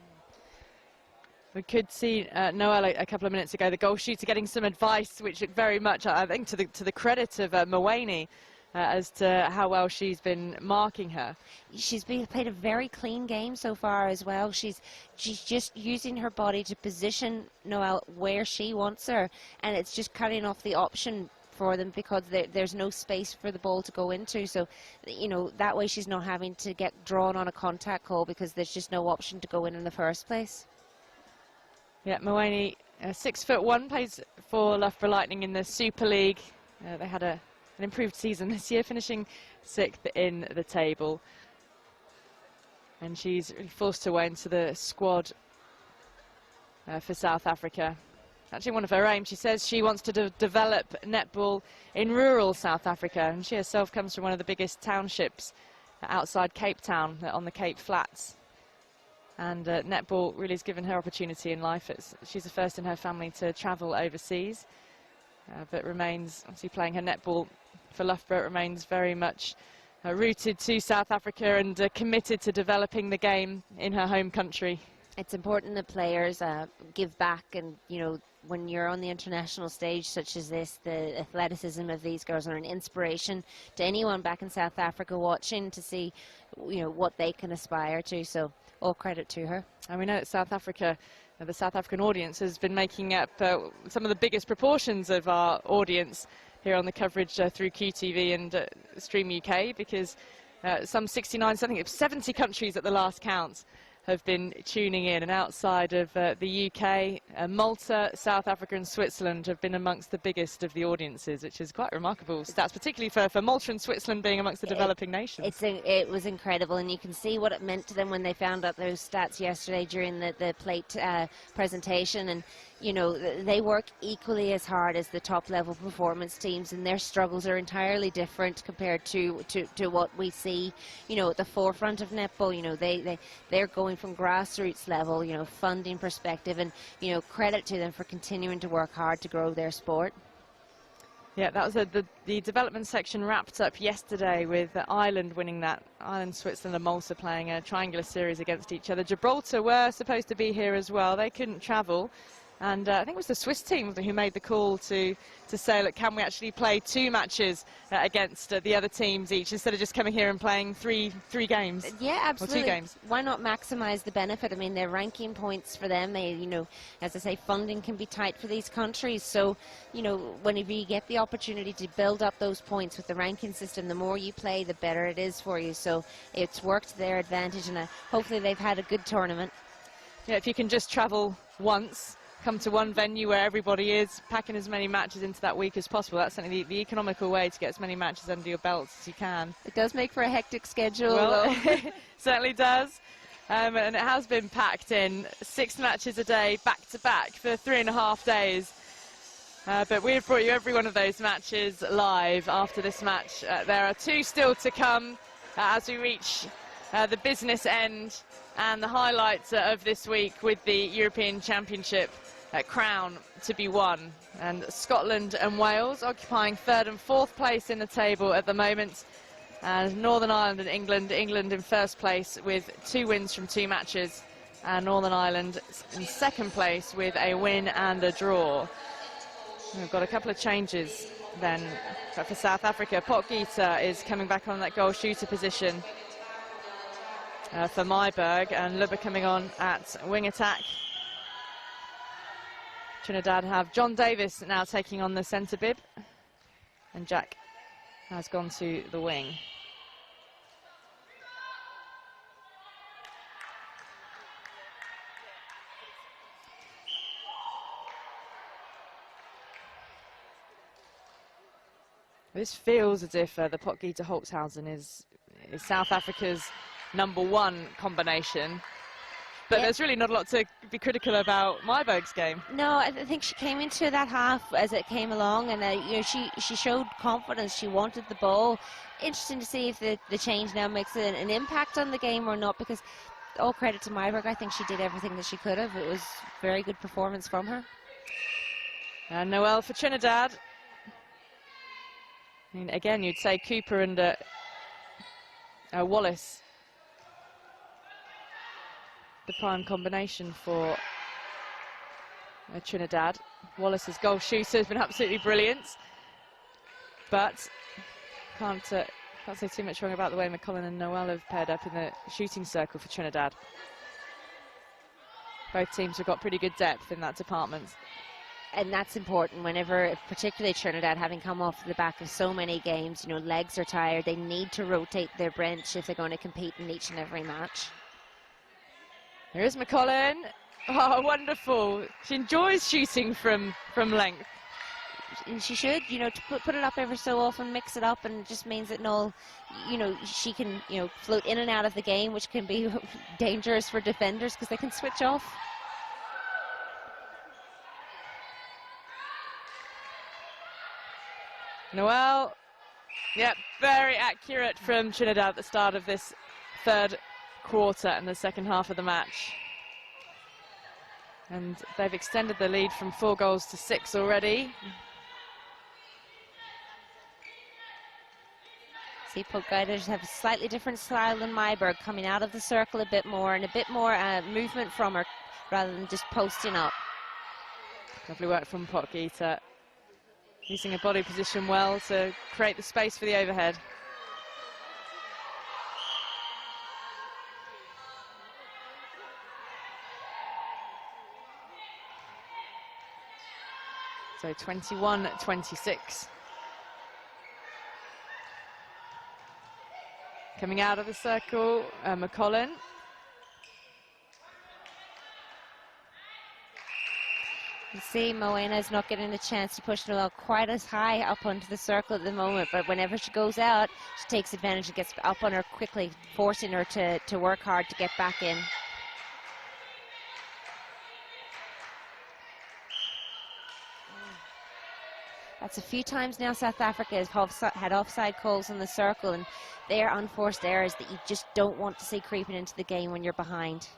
We could see Noel a couple of minutes ago, the goal shooter, getting some advice, which very much, I think, to the credit of Moeni, as to how well she's been marking her. She's played a very clean game so far as well. She's just using her body to position Noel where she wants her, and it's just cutting off the option for them because there's no space for the ball to go into. So, you know, that way she's not having to get drawn on a contact call because there's just no option to go in the first place. Yeah, Moeni, 6'1", plays for Loughborough Lightning in the Super League. They had an improved season this year, finishing 6th in the table. And she's really forced her way into the squad for South Africa. Actually, one of her aims, she says she wants to develop netball in rural South Africa, and she herself comes from one of the biggest townships outside Cape Town, on the Cape Flats. And netball really has given her opportunity in life. She's the first in her family to travel overseas, but remains, obviously playing her netball for Loughborough, remains very much rooted to South Africa and committed to developing the game in her home country. It's important that players give back, and you know, when you're on the international stage such as this, the athleticism of these girls are an inspiration to anyone back in South Africa watching, to see, you know, what they can aspire to. So all credit to her. And we know that South Africa, the South African audience, has been making up some of the biggest proportions of our audience here on the coverage through QTV and Stream UK, because some 69, something 70 countries at the last count have been tuning in, and outside of the UK, Malta, South Africa and Switzerland have been amongst the biggest of the audiences, which is quite remarkable stats, particularly for Malta and Switzerland being amongst the developing nations. It was incredible, and you can see what it meant to them when they found out those stats yesterday during the plate presentation. And you know, they work equally as hard as the top level performance teams, and their struggles are entirely different compared to what we see, you know, at the forefront of netball. You know, they're going from grassroots level, you know, funding perspective, and you know, credit to them for continuing to work hard to grow their sport. Yeah, that was the development section wrapped up yesterday with Ireland winning that. Ireland, Switzerland and Malta playing a triangular series against each other. Gibraltar were supposed to be here as well. They couldn't travel. And I think it was the Swiss team who made the call to say, look, can we actually play 2 matches against the other teams each, instead of just coming here and playing three games? Yeah, absolutely. Or 2 games. Why not maximize the benefit? I mean, they're ranking points for them. They, you know, as I say, funding can be tight for these countries. So, you know, whenever you get the opportunity to build up those points with the ranking system, the more you play, the better it is for you. So it's worked to their advantage, and hopefully they've had a good tournament. Yeah, if you can just travel once come to one venue where everybody is, packing as many matches into that week as possible. That's certainly the economical way to get as many matches under your belts as you can. It does make for a hectic schedule, well, though. It certainly does. And it has been packed in 6 matches a day, back to back, for 3.5 days. But we've brought you every one of those matches live after this match. There are 2 still to come as we reach the business end and the highlights of this week with the European Championship crown to be won. And Scotland and Wales occupying 3rd and 4th place in the table at the moment. And Northern Ireland and England in 1st place with 2 wins from 2 matches. And Northern Ireland in 2nd place with a win and a draw. We've got a couple of changes then for South Africa. Potgieter is coming back on that goal shooter position for Myburgh, and Lubbe coming on at wing attack. Trinidad have John Davis now taking on the centre bib, and Jack has gone to the wing. This feels as if the Potgieter-Holtzhausen is South Africa's #1 combination. But there's really not a lot to be critical about Myburgh's game. No, I think she came into that half as it came along, and you know, she showed confidence. She wanted the ball. Interesting to see if the change now makes an impact on the game or not, because all credit to Myburgh. I think she did everything that she could have. It was a very good performance from her. And Noel for Trinidad. I mean, again, you'd say Cooper and Wallace, the prime combination for Trinidad. Wallace's goal shooter has been absolutely brilliant, but can't say too much wrong about the way McCullin and Noel have paired up in the shooting circle for Trinidad. Both teams have got pretty good depth in that department. And that's important whenever, particularly Trinidad, having come off the back of so many games, you know, legs are tired. They need to rotate their bench if they're going to compete in each and every match. There is McCullin. Oh, wonderful. She enjoys shooting from length. And she should, you know, to put it up ever so often, mix it up, and it just means that Noel, you know, she can, you know, float in and out of the game, which can be dangerous for defenders because they can switch off. Noel, yeah, very accurate from Trinidad at the start of this 3rd quarter and the second half of the match. And they've extended the lead from 4 goals to 6 already. See, Potgieter have a slightly different style than Myburgh, coming out of the circle a bit more and a bit more movement from her rather than just posting up. Lovely work from Potgieter, using a body position well to create the space for the overhead. So 21-26. Coming out of the circle, McCullin. You see, Moena is not getting a chance to push Noel quite as high up onto the circle at the moment, but whenever she goes out, she takes advantage and gets up on her quickly, forcing her to work hard to get back in. That's a few times now South Africa has had offside calls in the circle, and they are unforced errors that you just don't want to see creeping into the game when you're behind.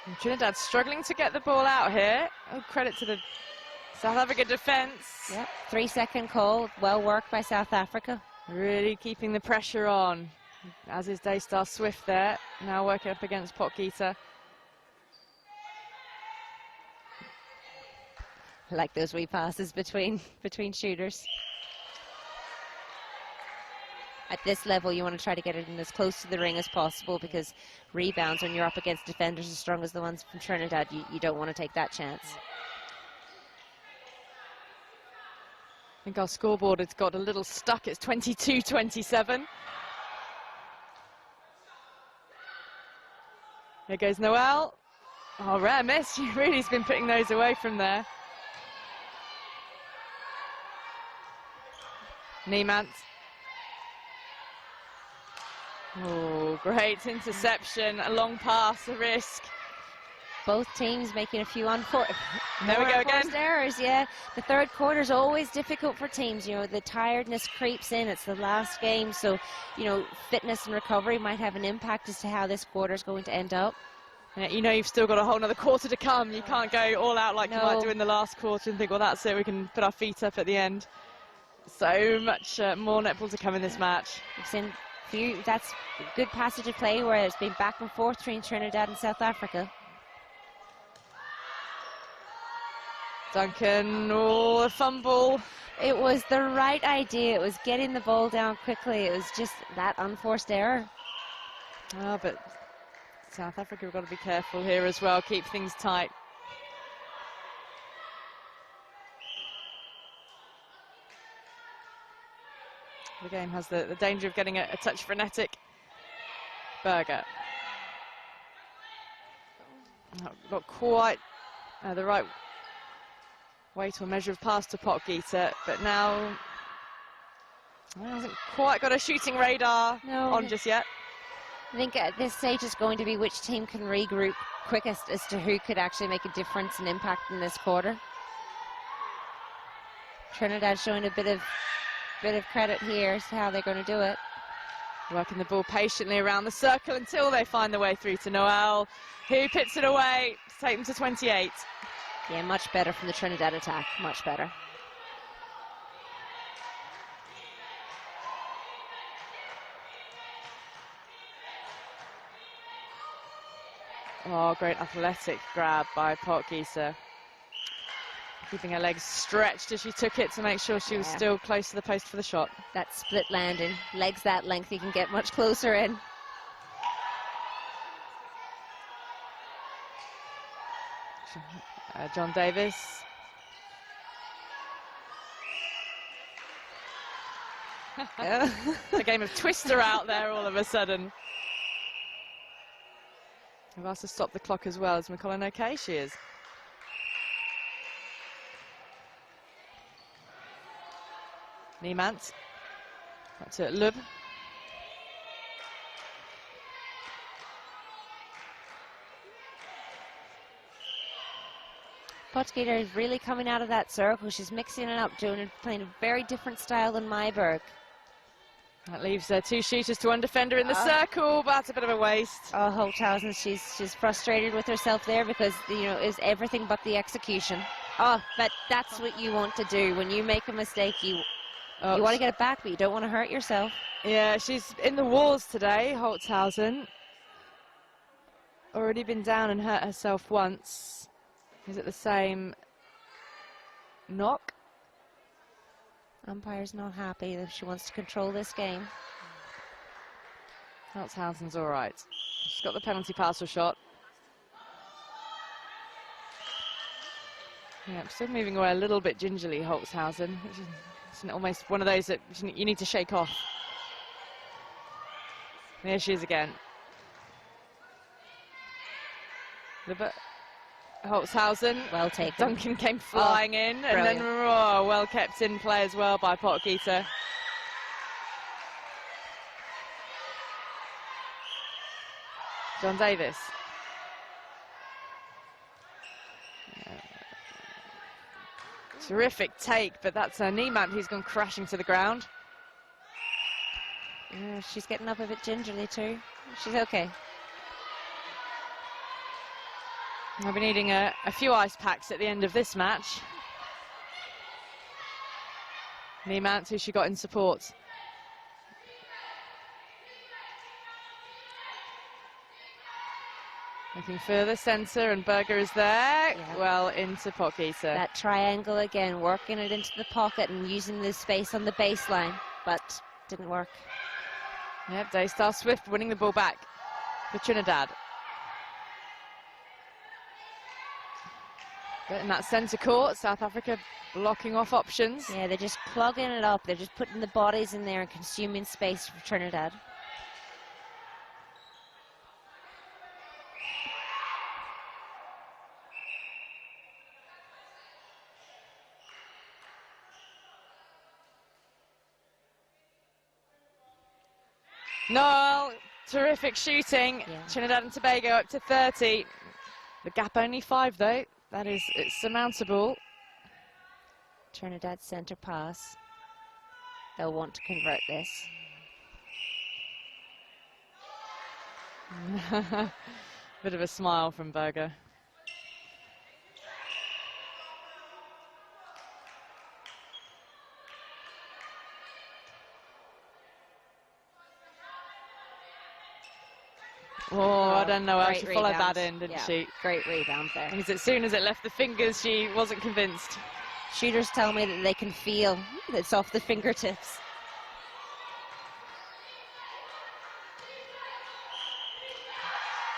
And Trinidad struggling to get the ball out here. Oh, credit to the South Africa defence. Yep, 3-second call, well worked by South Africa. Really keeping the pressure on, as is Daystar Swift there, now working up against Potgieter. I like those wee passes between shooters. At this level, you want to try to get it in as close to the ring as possible, because rebounds, when you're up against defenders as strong as the ones from Trinidad, you don't want to take that chance. I think our scoreboard has got a little stuck. It's 22-27. Here goes Noelle. Oh, rare miss. She really has been putting those away from there. Niemand. Oh, great interception. A long pass, a risk. Both teams making a few unforced errors. Yeah, the third quarter is always difficult for teams. You know, the tiredness creeps in. It's the last game, so you know, fitness and recovery might have an impact as to how this quarter is going to end up. Yeah, you know, you've still got a whole other quarter to come. You can't go all out like you might do in the last quarter and think, well, that's it, we can put our feet up at the end. So much more netball to come in this match. We've seen that's a good passage of play where it's been back and forth between Trinidad and South Africa. Duncan, oh, a fumble. It was the right idea. It was getting the ball down quickly. It was just that unforced error. Oh, but South Africa have got to be careful here as well, keep things tight. The game has the danger of getting a touch frenetic. Berger. Not quite the right weight or measure of pass to Potgieter, but now hasn't quite got a shooting radar on just yet. I think at this stage it's going to be which team can regroup quickest as to who could actually make a difference and impact in this quarter. Trinidad showing a bit of credit here as to how they're going to do it. Working the ball patiently around the circle until they find the way through to Noelle, who pips it away to take them to 28. Yeah, much better from the Trinidad attack, much better. Oh, great athletic grab by Potgieter. Keeping her legs stretched as she took it to make sure she was still close to the post for the shot. That split landing, legs that length, you can get much closer in. John Davis. A game of Twister out there all of a sudden. I've asked to stop the clock as well. Is McCollum okay? She is. Niemand. Back to Lub. Potgieter is really coming out of that circle. She's mixing it up, playing a very different style than Myberg. That leaves two shooters to one defender in the circle, but that's a bit of a waste. Oh, Holtzen, she's frustrated with herself there because, you know, it's everything but the execution. Oh, but that's what you want to do. When you make a mistake, you want to get it back, but you don't want to hurt yourself. Yeah, she's in the wars today, Holtzen. Already been down and hurt herself once. Is it the same knock? Umpire's not happy that she wants to control this game. Holtzen's all right. She's got the penalty pass or shot. Yeah, still moving away a little bit gingerly, Holtzen, which is almost one of those that you need to shake off. There she is again. Holtzen, well taken. Duncan came flying in, and brilliant. then well kept in play as well by Potgieter. John Davis. Terrific take, but that's Niemand who's gone crashing to the ground. Yeah, she's getting up a bit gingerly too. She's okay. I'll be needing a few ice packs at the end of this match. Niemand, who she got in support. Looking further centre, and Berger is there. Yeah. Well into Potgieter. That triangle again, working it into the pocket and using the space on the baseline, but didn't work. Yep, Daystar Swift winning the ball back for Trinidad. But in that centre court, South Africa blocking off options. Yeah, they're just clogging it up. They're just putting the bodies in there and consuming space for Trinidad. Noel, terrific shooting. Yeah. Trinidad and Tobago up to 30. The gap only 5 though. It's surmountable. Trinidad centre pass. They'll want to convert this. Bit of a smile from Berger. Oh, I don't know how she followed that in, didn't she? Great rebound there. Because as soon as it left the fingers, she wasn't convinced. Shooters tell me that they can feel it's off the fingertips.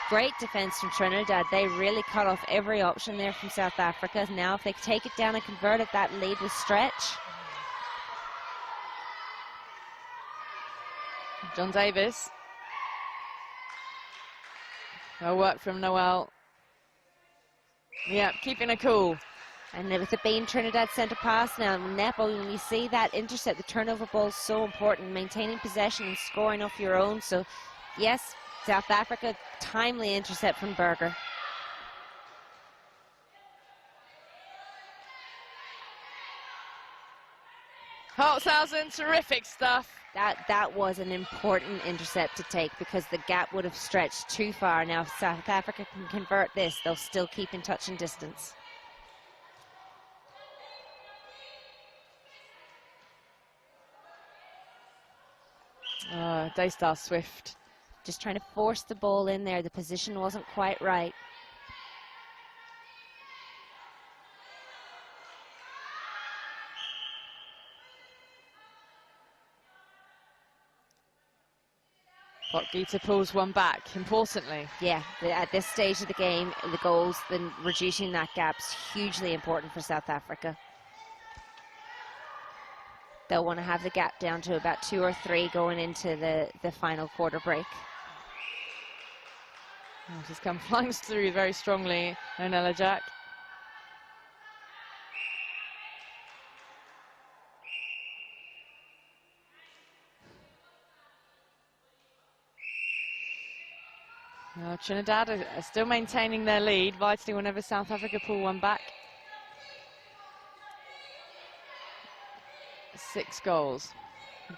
Great defense from Trinidad. They really cut off every option there from South Africa. Now if they take it down and convert it, that lead will stretch. John Davis. Well work from Noel. Yeah, keeping her cool. And with it being Trinidad centre pass now, Netball, when you see that intercept, the turnover ball is so important, maintaining possession and scoring off your own. So, yes, South Africa, timely intercept from Berger. Holtzen, terrific stuff. That was an important intercept to take because the gap would have stretched too far. Now, if South Africa can convert this, they'll still keep in touch and distance. Daystar Swift. Just trying to force the ball in there. The position wasn't quite right. Gita pulls one back, importantly. Yeah, at this stage of the game, the goals, then reducing that gap's hugely important for South Africa. They'll want to have the gap down to about 2 or 3 going into the final quarter break. She's come flying through very strongly, Onella Jack. Trinidad are still maintaining their lead, vitally whenever South Africa pull one back. 6 goals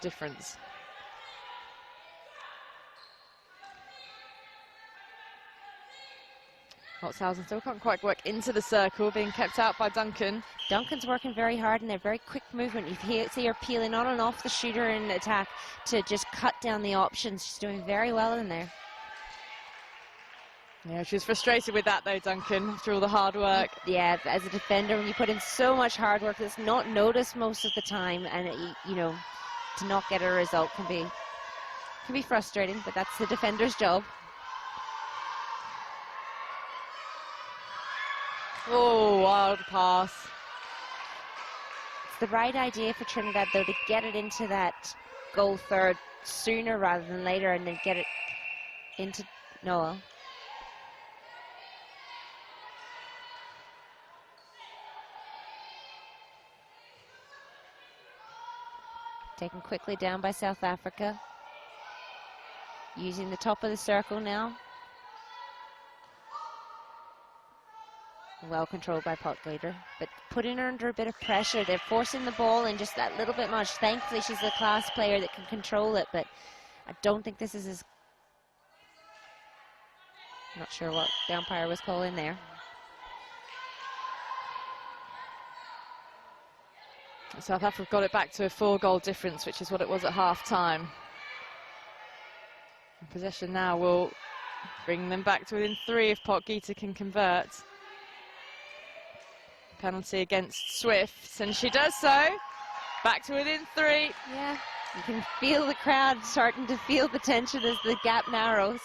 difference. Holtzen still can't quite work into the circle, being kept out by Duncan. Duncan's working very hard in their very quick movement. You see her peeling on and off the shooter in attack to just cut down the options. She's doing very well in there. Yeah, she was frustrated with that though, Duncan, after all the hard work. Yeah, as a defender, when you put in so much hard work that's not noticed most of the time, and you know, to not get a result can be frustrating, but that's the defender's job. Oh, wild pass. It's the right idea for Trinidad though to get it into that goal third sooner rather than later, and then get it into Noel. Taken quickly down by South Africa. Using the top of the circle now. Well controlled by Potglader, but putting her under a bit of pressure. They're forcing the ball in just that little bit much. Thankfully, she's a class player that can control it, but I don't think this is as... Not sure what the umpire was calling there. South Africa got it back to a 4-goal difference, which is what it was at half-time. Possession now will bring them back to within 3 if Potgita can convert. Penalty against Swift, and she does so. Back to within 3. Yeah, you can feel the crowd starting to feel the tension as the gap narrows.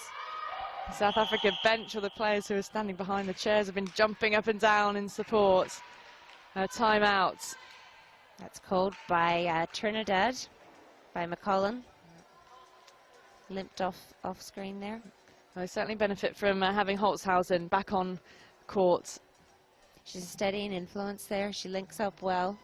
South Africa bench, or the players who are standing behind the chairs, have been jumping up and down in support. Timeout. That's called by Trinidad, by McCullen. Limped off screen there. They certainly benefit from having Holtzen back on court. She's a steadying influence there. She links up well.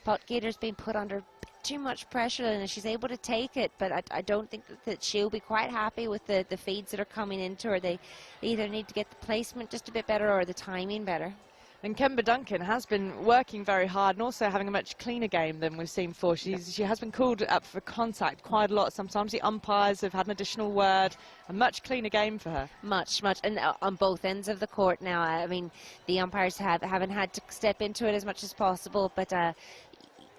Potgieter's been put under too much pressure, and she's able to take it, but I don't think that she'll be quite happy with the feeds that are coming into her. They either need to get the placement just a bit better or the timing better. And Kemba Duncan has been working very hard and also having a much cleaner game than we've seen before. She has been called up for contact quite a lot. Sometimes the umpires have had an additional word. A much cleaner game for her. Much. And on both ends of the court now. I mean, the umpires haven't had to step into it as much as possible, but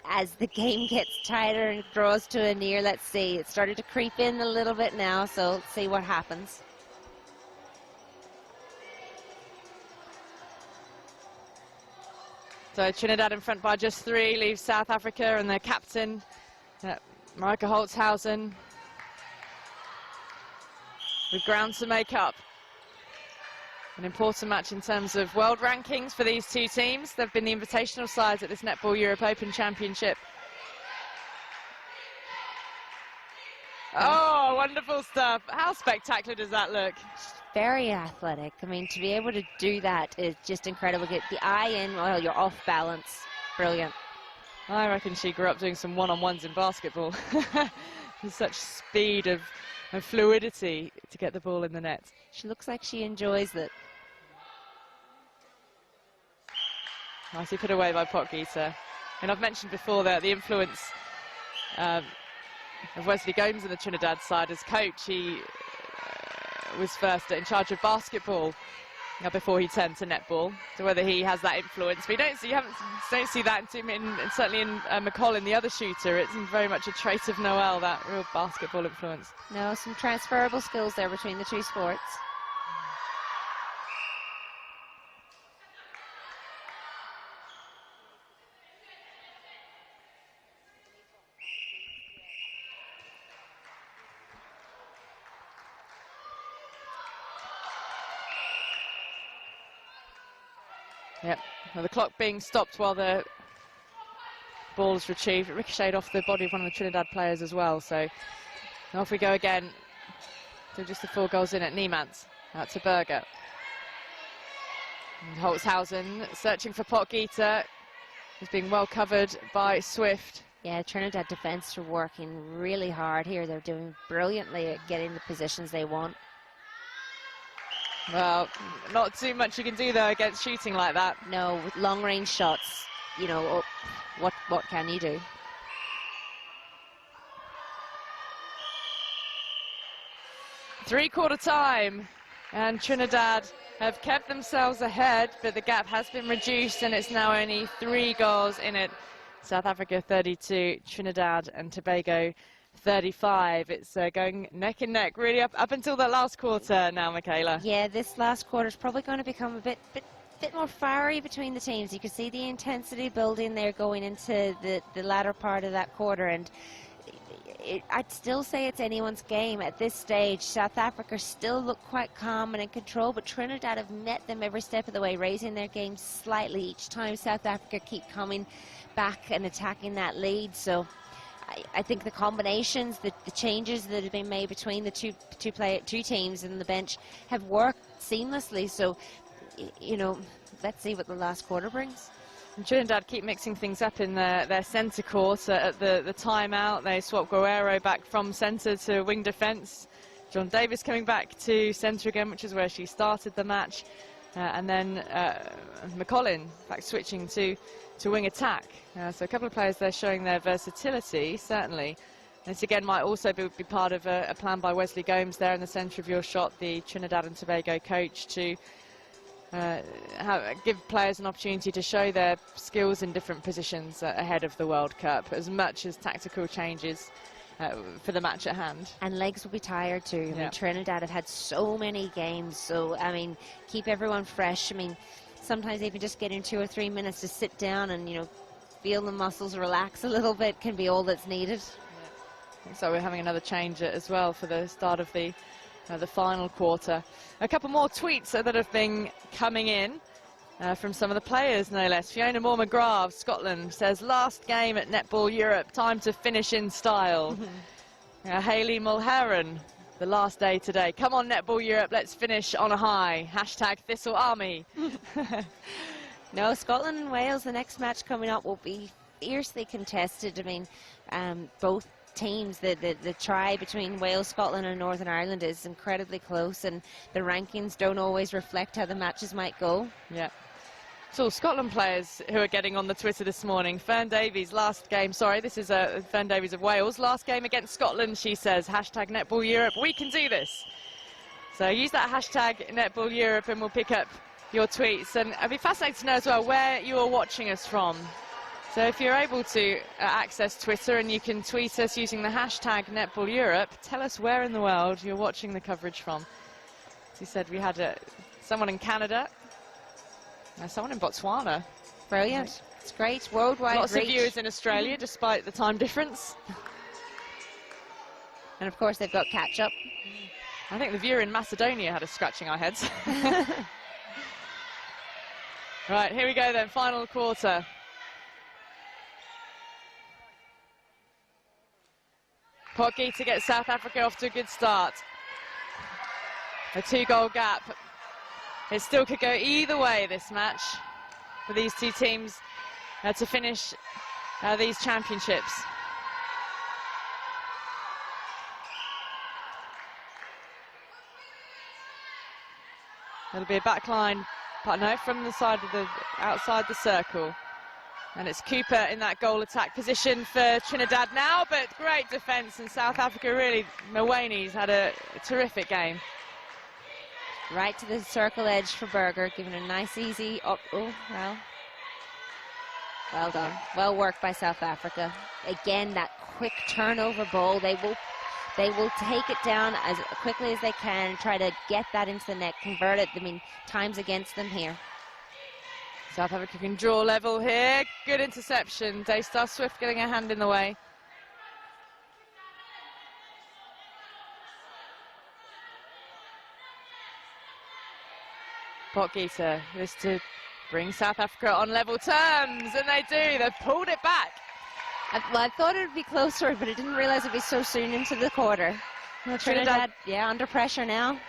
as the game gets tighter and draws to a near, let's see, it started to creep in a little bit now, so let's see what happens. So Trinidad in front by just 3, leaves South Africa and their captain, Marika Holtzen, with ground to make up. An important match in terms of world rankings for these two teams. They've been the invitational sides at this Netball Europe Open Championship. Oh, wonderful stuff. How spectacular does that look? Very athletic. I mean, to be able to do that is just incredible. Get the eye in, well, you're off balance. Brilliant. I reckon she grew up doing some one-on-ones in basketball. With such speed of fluidity to get the ball in the net. She looks like she enjoys it. Nicely put away by Potgieter. And I've mentioned before that the influence of Wesley Gomes on the Trinidad side as coach. He was first in charge of basketball before he turned to netball. So whether he has that influence, but don't see that certainly in McCollin, the other shooter. It's very much a trait of Noel, that real basketball influence. No, some transferable skills there between the two sports. Yep, well, the clock being stopped while the ball is retrieved. It ricocheted off the body of one of the Trinidad players as well. So off we go again. So just the 4 goals in at Niemans. Out to Berger. And Holtzhausen searching for Potgieter. He's being well covered by Swift. Yeah, Trinidad defence are working really hard here. They're doing brilliantly at getting the positions they want. Well, not too much you can do though against shooting like that. No, with long range shots, you know, what can you do? Three-quarter time, and Trinidad have kept themselves ahead, but the gap has been reduced and it's now only 3 goals in it. South Africa 32, Trinidad and Tobago 35. It's going neck and neck, really up until the last quarter now, Michaela. Yeah, this last quarter is probably going to become a bit more fiery between the teams. You can see the intensity building there going into the latter part of that quarter, and I'd still say it's anyone's game at this stage. South Africa still look quite calm and in control, but Trinidad have met them every step of the way, raising their game slightly each time South Africa keep coming back and attacking that lead. So I think the combinations, the changes that have been made between the two teams and the bench have worked seamlessly. So, you know, let's see what the last quarter brings. And Trinidad keep mixing things up in their centre court at the timeout. They swap Guerrero back from centre to wing defence. John Davis coming back to centre again, which is where she started the match. And then McCollin back switching to wing attack. So a couple of players there showing their versatility, certainly. This again might also be part of a plan by Wesley Gomes there in the centre of your shot, the Trinidad and Tobago coach, to give players an opportunity to show their skills in different positions ahead of the World Cup, as much as tactical changes for the match at hand. And legs will be tired too. I mean, Trinidad have had so many games, so I mean, keep everyone fresh. I mean, sometimes even just getting 2 or 3 minutes to sit down and, you know, feel the muscles relax a little bit can be all that's needed. So we're having another change as well for the start of the final quarter. A couple more tweets that have been coming in from some of the players, no less. Fiona Moore-McGrath, Scotland, says, last game at Netball Europe, time to finish in style. Hayley Mulheron, the last day today. Come on, Netball Europe, let's finish on a high. Hashtag Thistle Army. No, Scotland and Wales, the next match coming up will be fiercely contested. I mean, both teams, the tie between Wales, Scotland and Northern Ireland is incredibly close, and the rankings don't always reflect how the matches might go. Yeah. So Scotland players who are getting on the Twitter this morning. Fern Davies, last game, sorry, this is Fern Davies of Wales. Last game against Scotland, she says, hashtag Netball Europe, we can do this. So use that hashtag Netball Europe and we'll pick up your tweets. And I'd be fascinated to know as well where you are watching us from. So if you're able to access Twitter and you can tweet us using the hashtag Netball Europe, tell us where in the world you're watching the coverage from. As you said, we had someone in Canada. Someone in Botswana. Brilliant. It's great. Worldwide Lots reach. of viewers in Australia, despite the time difference. And of course, they've got catch up. I think the viewer in Macedonia had us scratching our heads. Right, here we go then, final quarter. Potgieter to get South Africa off to a good start. A 2-goal gap. It still could go either way, this match, for these two teams to finish these championships. It'll be a backline, but no, from the side of the outside the circle. And it's Cooper in that goal attack position for Trinidad now, but great defence, and South Africa really, Mawani's had a terrific game. Right to the circle edge for Berger, giving a nice easy up. Oh, well done. Well worked by South Africa. Again, that quick turnover ball. They will take it down as quickly as they can and try to get that into the net, convert it. I mean, time's against them here. South Africa can draw level here. Good interception. Daystar Swift getting a hand in the way. Potgieter is to bring South Africa on level terms, and they do. They've pulled it back. I thought it would be closer, but I didn't realize it would be so soon into the quarter. Well, Trinidad, yeah, under pressure now.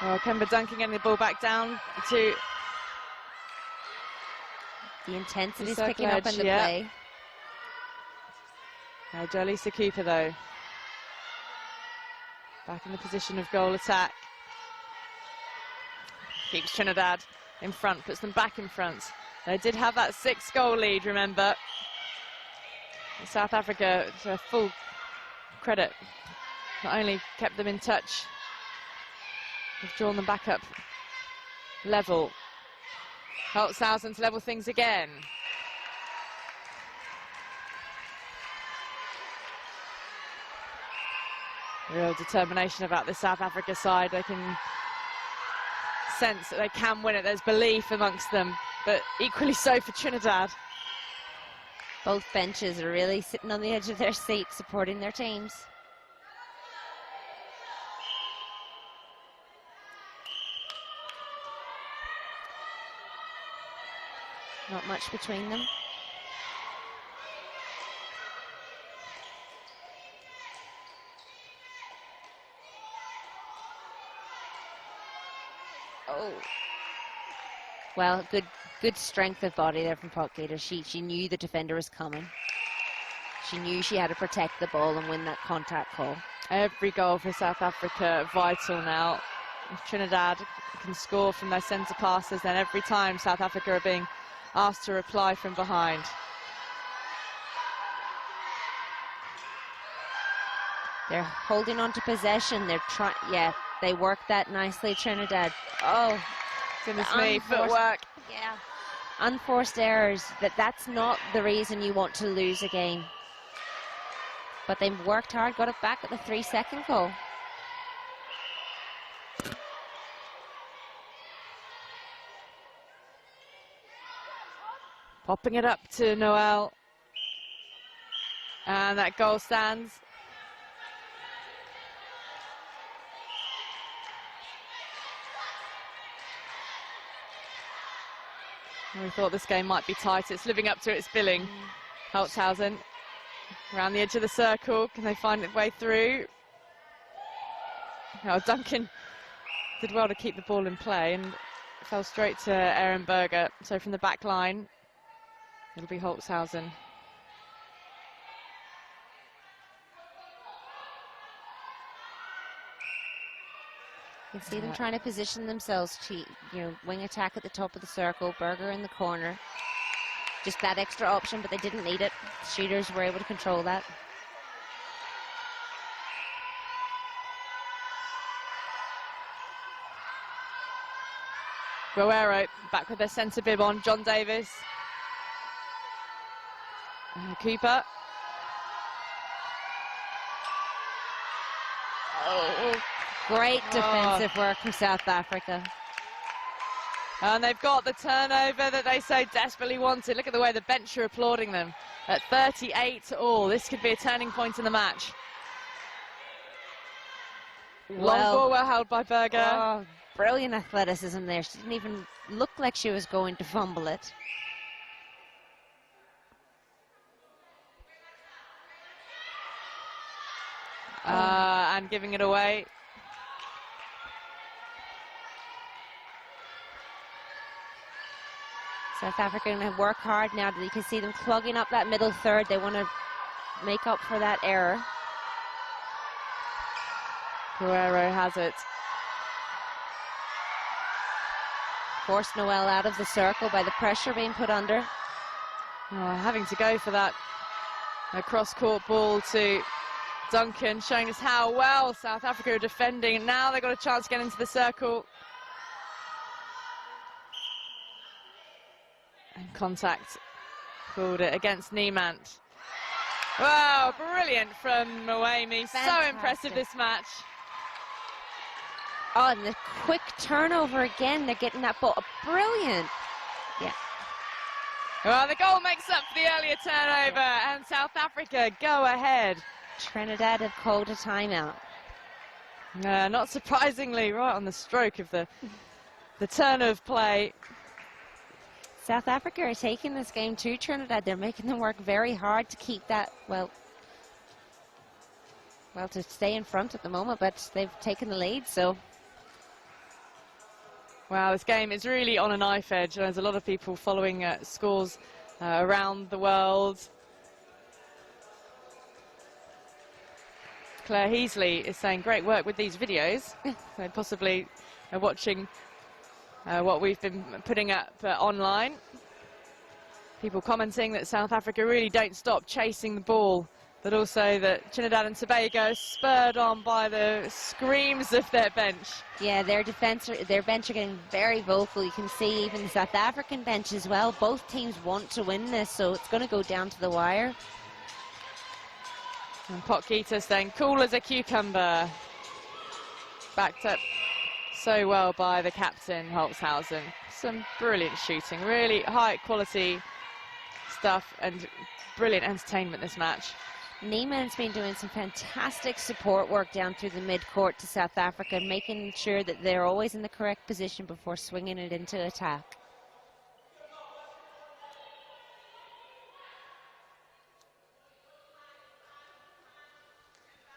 Well, Kemba Duncan getting the ball back down to... The intensity's picking up in the play. Jolisa Cooper, though, back in the position of goal attack. Keeps Trinidad in front, puts them back in front. They did have that 6-goal lead, remember. South Africa, to full credit, not only kept them in touch, they've drawn them back up level. Holtzen to level things again. Real determination about the South Africa side. They can sense that they can win it. There's belief amongst them, but equally so for Trinidad. Both benches are really sitting on the edge of their seat, supporting their teams. Not much between them. Oh. Well, good strength of body there from Potgieter. She knew the defender was coming. She knew she had to protect the ball and win that contact call. Every goal for South Africa vital now. If Trinidad can score from their centre passes, then every time South Africa are being asked to reply from behind. They're holding on to possession. They're trying, yeah, they work that nicely, Trinidad. Oh, goodness me, footwork. Yeah, unforced errors. That's not the reason you want to lose a game. But they worked hard, got it back at the 3-second goal. Popping it up to Noel. And that goal stands. We thought this game might be tight. It's living up to its billing. Holtzen Around the edge of the circle, can they find their way through? Oh, Duncan did well to keep the ball in play and fell straight to Aaron Berger. So from the back line, it'll be Holtzhausen. You can see them trying to position themselves to, wing attack at the top of the circle. Berger in the corner. Just that extra option, but they didn't need it. The shooters were able to control that. Guerrero back with their centre bib on, John Davis. Cooper. Oh, great defensive work from South Africa. And they've got the turnover that they so desperately wanted. Look at the way the bench are applauding them. At 38-all, this could be a turning point in the match. Long ball well held by Berger. Oh, brilliant athleticism there. She didn't even look like she was going to fumble it. And giving it away. South Africa going to work hard now. You can see them clogging up that middle third. They want to make up for that error. Guerrero has it. Force Noel out of the circle by the pressure being put under. Oh, having to go for that cross-court ball to Duncan, showing us how well South Africa are defending. And now they've got a chance to get into the circle. And contact called it against Niemand. Wow, brilliant from Moemi. So impressive this match. Oh, and the quick turnover again. They're getting that ball. Brilliant. Yeah. Well, the goal makes up for the earlier turnover, and South Africa go ahead. Trinidad have called a timeout. Not surprisingly, right on the stroke of the turn of play. South Africa are taking this game to Trinidad. They're making them work very hard to keep that, well, to stay in front at the moment, but they've taken the lead, so. Wow, this game is really on a knife edge. There's a lot of people following scores around the world. Claire Heasley is saying great work with these videos. So possibly watching what we've been putting up online. People commenting that South Africa really don't stop chasing the ball, but also that Trinidad and Tobago are spurred on by the screams of their bench. Yeah, their bench are getting very vocal. You can see even the South African bench as well. Both teams want to win this, so it's going to go down to the wire. And Potgieter staying cool as a cucumber. Backed up so well by the captain, Holtzhausen. Some brilliant shooting, really high quality stuff and brilliant entertainment this match. Niemann's been doing some fantastic support work down through the mid-court to South Africa, making sure that they're always in the correct position before swinging it into attack.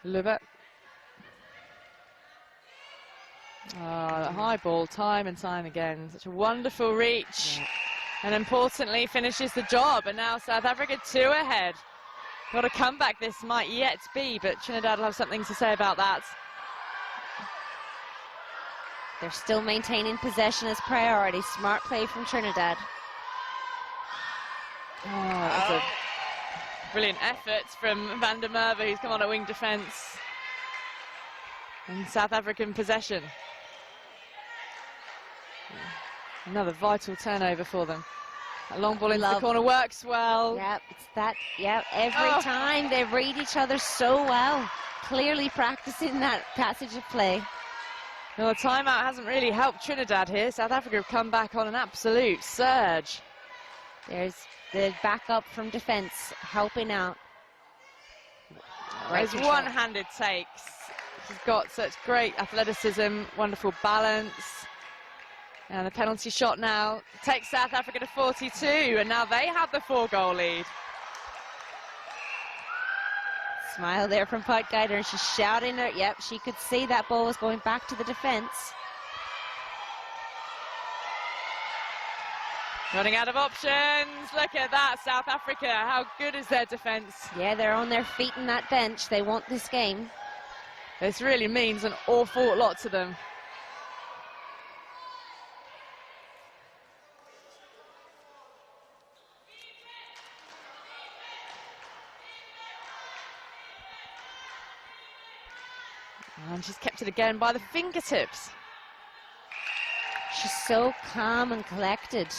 Lubbe. The high ball, time and time again. Such a wonderful reach. Yeah. And importantly, finishes the job. And now South Africa 2 ahead. What a comeback this might yet be, but Trinidad will have something to say about that. They're still maintaining possession as priority. Smart play from Trinidad. That's a brilliant effort from Van der Merwe, who's come on at wing defence. And South African possession. Another vital turnover for them. That long ball into the corner works well. Yep, it's that. Yep, every time they read each other so well. Clearly practicing that passage of play. Well, the timeout hasn't really helped Trinidad here. South Africa have come back on an absolute surge. There's the backup from defence helping out. There's one-handed takes. She's got such great athleticism, wonderful balance. And the penalty shot now takes South Africa to 42, and now they have the 4-goal lead. Smile there from Pot Guider, and she's shouting her. Yep, she could see that ball was going back to the defense. Running out of options. Look at that, South Africa. How good is their defense? Yeah, they're on their feet in that bench. They want this game. This really means an awful lot to them. And she's kept it again by the fingertips. She's so calm and collected.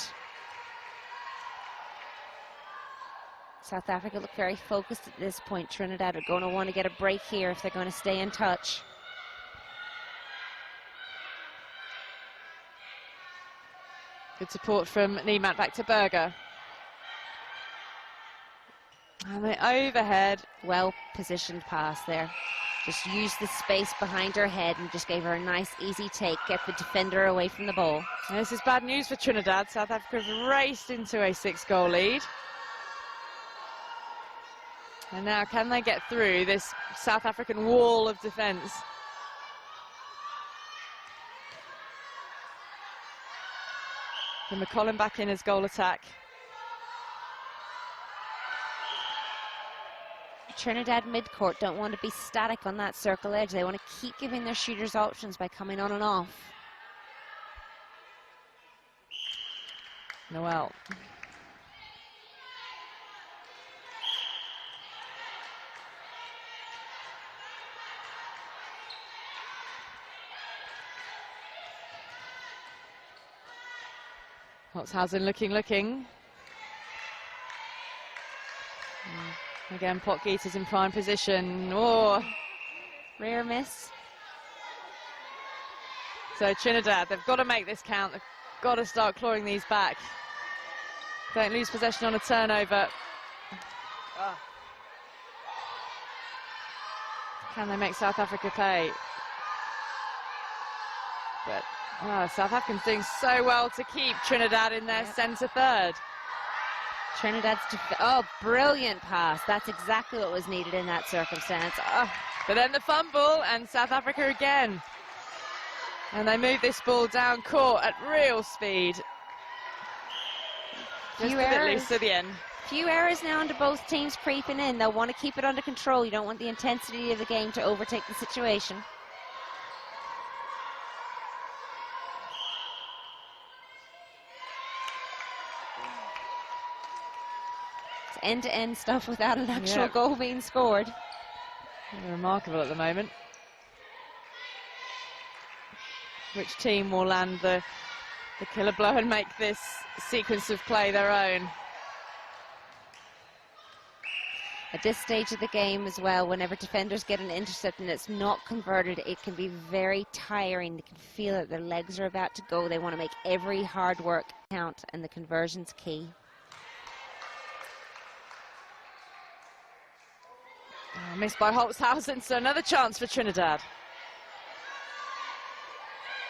South Africa look very focused at this point. Trinidad are going to want to get a break here if they're going to stay in touch. Good support from Niemann, back to Berger. And the overhead. Well positioned pass there. Just used the space behind her head and just gave her a nice easy take, get the defender away from the ball. This is bad news for Trinidad. South Africa's raced into a 6-goal lead. And now can they get through this South African wall of defence? And McCollum back in as goal attack. Trinidad midcourt don't want to be static on that circle edge. They want to keep giving their shooters options by coming on and off. Noel. Holtzen looking. Again, Potgieter's in prime position. Oh, Rare miss. so Trinidad, they've got to make this count. They've got to start clawing these back. Don't lose possession on a turnover. Can they make South Africa pay? But South Africans doing so well to keep Trinidad in their centre third. Trinidad's brilliant pass. That's exactly what was needed in that circumstance. But then the fumble, and South Africa again. And they move this ball down court at real speed. Just a bit loose to the end. Few errors now into both teams creeping in. They'll want to keep it under control. You don't want the intensity of the game to overtake the situation. It's end-to-end stuff without an actual goal being scored. Remarkable at the moment. Which team will land the killer blow and make this sequence of play their own? At this stage of the game as well, whenever defenders get an intercept and it's not converted, it can be very tiring. They can feel that their legs are about to go. They want to make every hard work count, and the conversion's key. Missed by Holtzen, so another chance for Trinidad.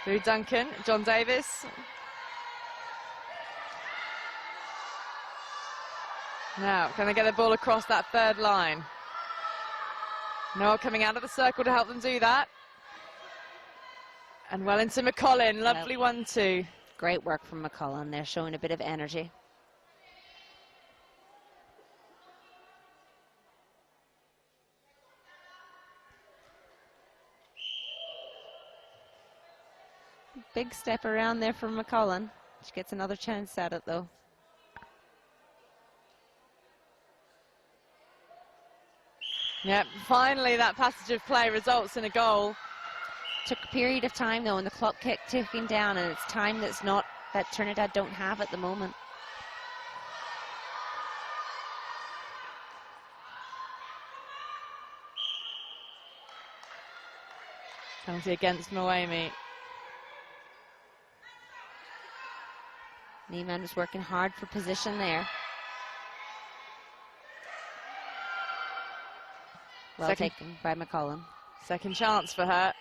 Lou Duncan, John Davis. Now, can they get the ball across that third line? Noel coming out of the circle to help them do that. And well into McCollum, lovely 1-2. Great work from McCollum. They're showing a bit of energy. Big step around there from McCollum. She gets another chance at it though. Yep, finally that passage of play results in a goal. Took a period of time though, and the clock kept ticking down, and it's time that Trinidad don't have at the moment. Penalty against Moemi. Niemann was working hard for position there. Well taken by McCollum. Second chance for her.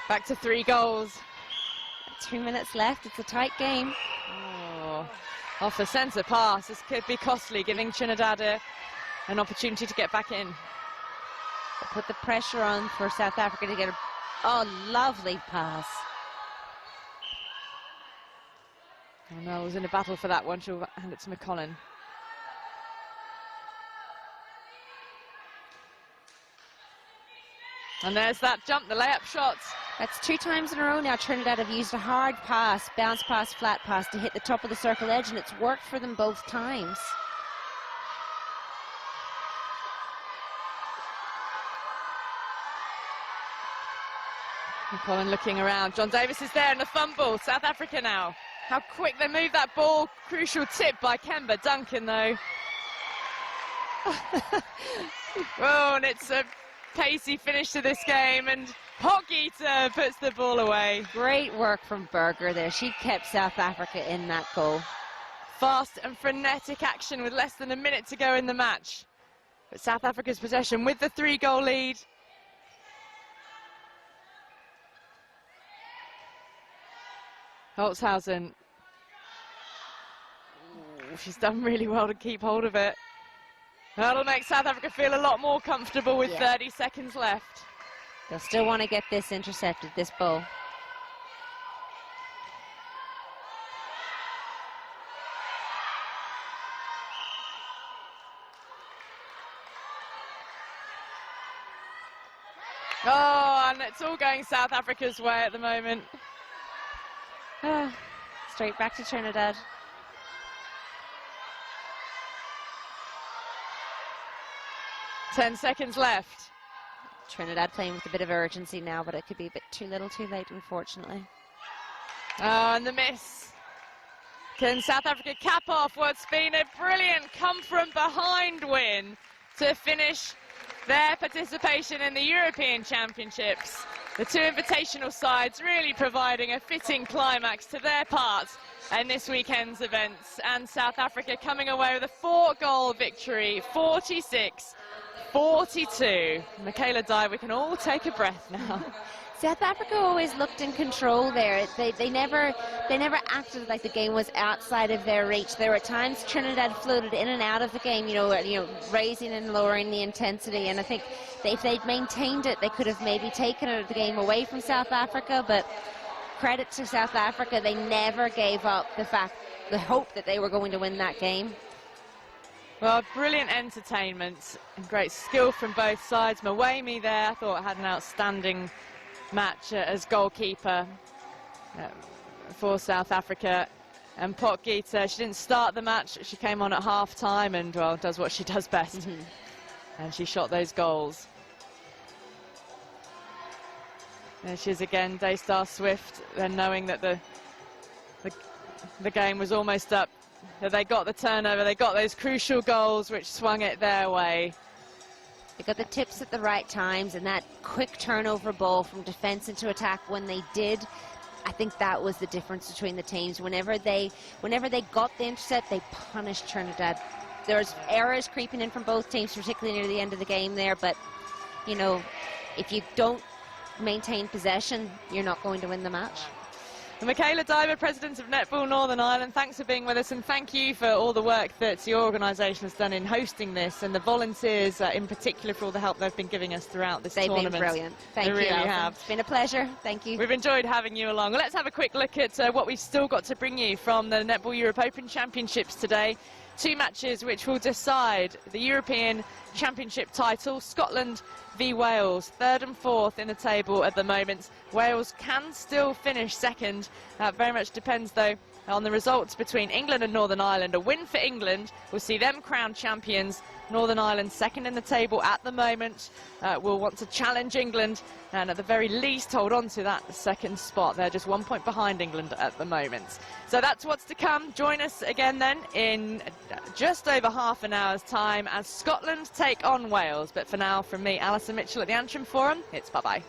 Back to 3 goals. 2 minutes left. It's a tight game. Oh. Off the centre pass, this could be costly, giving Trinidad an opportunity to get back in. Put the pressure on for South Africa to get a lovely pass. Oh no, I was in a battle for that one. She'll hand it to McCollin. And there's that jump, the layup shot. That's 2 times in a row now Trinidad have used a hard pass, bounce pass, flat pass to hit the top of the circle edge, and it's worked for them both times. McCollin looking around. John Davis is there and the fumble. South Africa now. How quick they move that ball. Crucial tip by Kemba Duncan though. Oh, and it's a pacey finish to this game, and Potgieter puts the ball away. Great work from Berger there. She kept South Africa in that goal. Fast and frenetic action with less than a minute to go in the match. But South Africa's possession with the 3-goal lead. Holtzen. She's done really well to keep hold of it. That'll make South Africa feel a lot more comfortable with 30 seconds left. They'll still want to get this intercepted, this ball. Oh, and it's all going South Africa's way at the moment. Straight back to Trinidad. Ten seconds left. Trinidad playing with a bit of urgency now, but it could be a bit too little too late, unfortunately. Oh, and the miss. Can South Africa cap off what's been a brilliant come-from-behind win to finish their participation in the European Championships? The 2 invitational sides really providing a fitting climax to their part in this weekend's events. And South Africa coming away with a 4-goal victory, 46-42. Michaela Dye, we can all take a breath now. South Africa always looked in control there. They never acted like the game was outside of their reach. There were times Trinidad floated in and out of the game, you know, raising and lowering the intensity. And I think if they'd maintained it, they could have maybe taken the game away from South Africa. But credit to South Africa, they never gave up the hope that they were going to win that game. Well, brilliant entertainment and great skill from both sides. Mwemi there, I thought had an outstanding match as goalkeeper for South Africa. And Potgieter, she didn't start the match, she came on at half-time and, well, does what she does best. And she shot those goals. There she is again, Daystar Swift, then knowing that the game was almost up. They got the turnover, they got those crucial goals which swung it their way. They got the tips at the right times, and that quick turnover ball from defense into attack when they did, I think that was the difference between the teams. Whenever they got the intercept, they punished Trinidad. There's errors creeping in from both teams, particularly near the end of the game there, but, you know, if you don't maintain possession, you're not going to win the match. And Michaela Diver, President of Netball Northern Ireland, thanks for being with us, and thank you for all the work that your organisation has done in hosting this, and the volunteers in particular for all the help they've been giving us throughout this tournament. They've been brilliant. Thank you, really have. It's been a pleasure. Thank you. We've enjoyed having you along. Well, let's have a quick look at what we've still got to bring you from the Netball Europe Open Championships today. 2 matches which will decide the European Championship title. Scotland v Wales, 3rd and 4th in the table at the moment. Wales can still finish 2nd. Very much depends, though, on the results between England and Northern Ireland. A win for England will see them crowned champions. Northern Ireland 2nd in the table at the moment. Will want to challenge England and at the very least hold on to that 2nd spot. They're just 1 point behind England at the moment. So that's what's to come. Join us again then in just over half an hour's time as Scotland take on Wales. But for now, from me, Alison Mitchell at the Antrim Forum, it's bye-bye.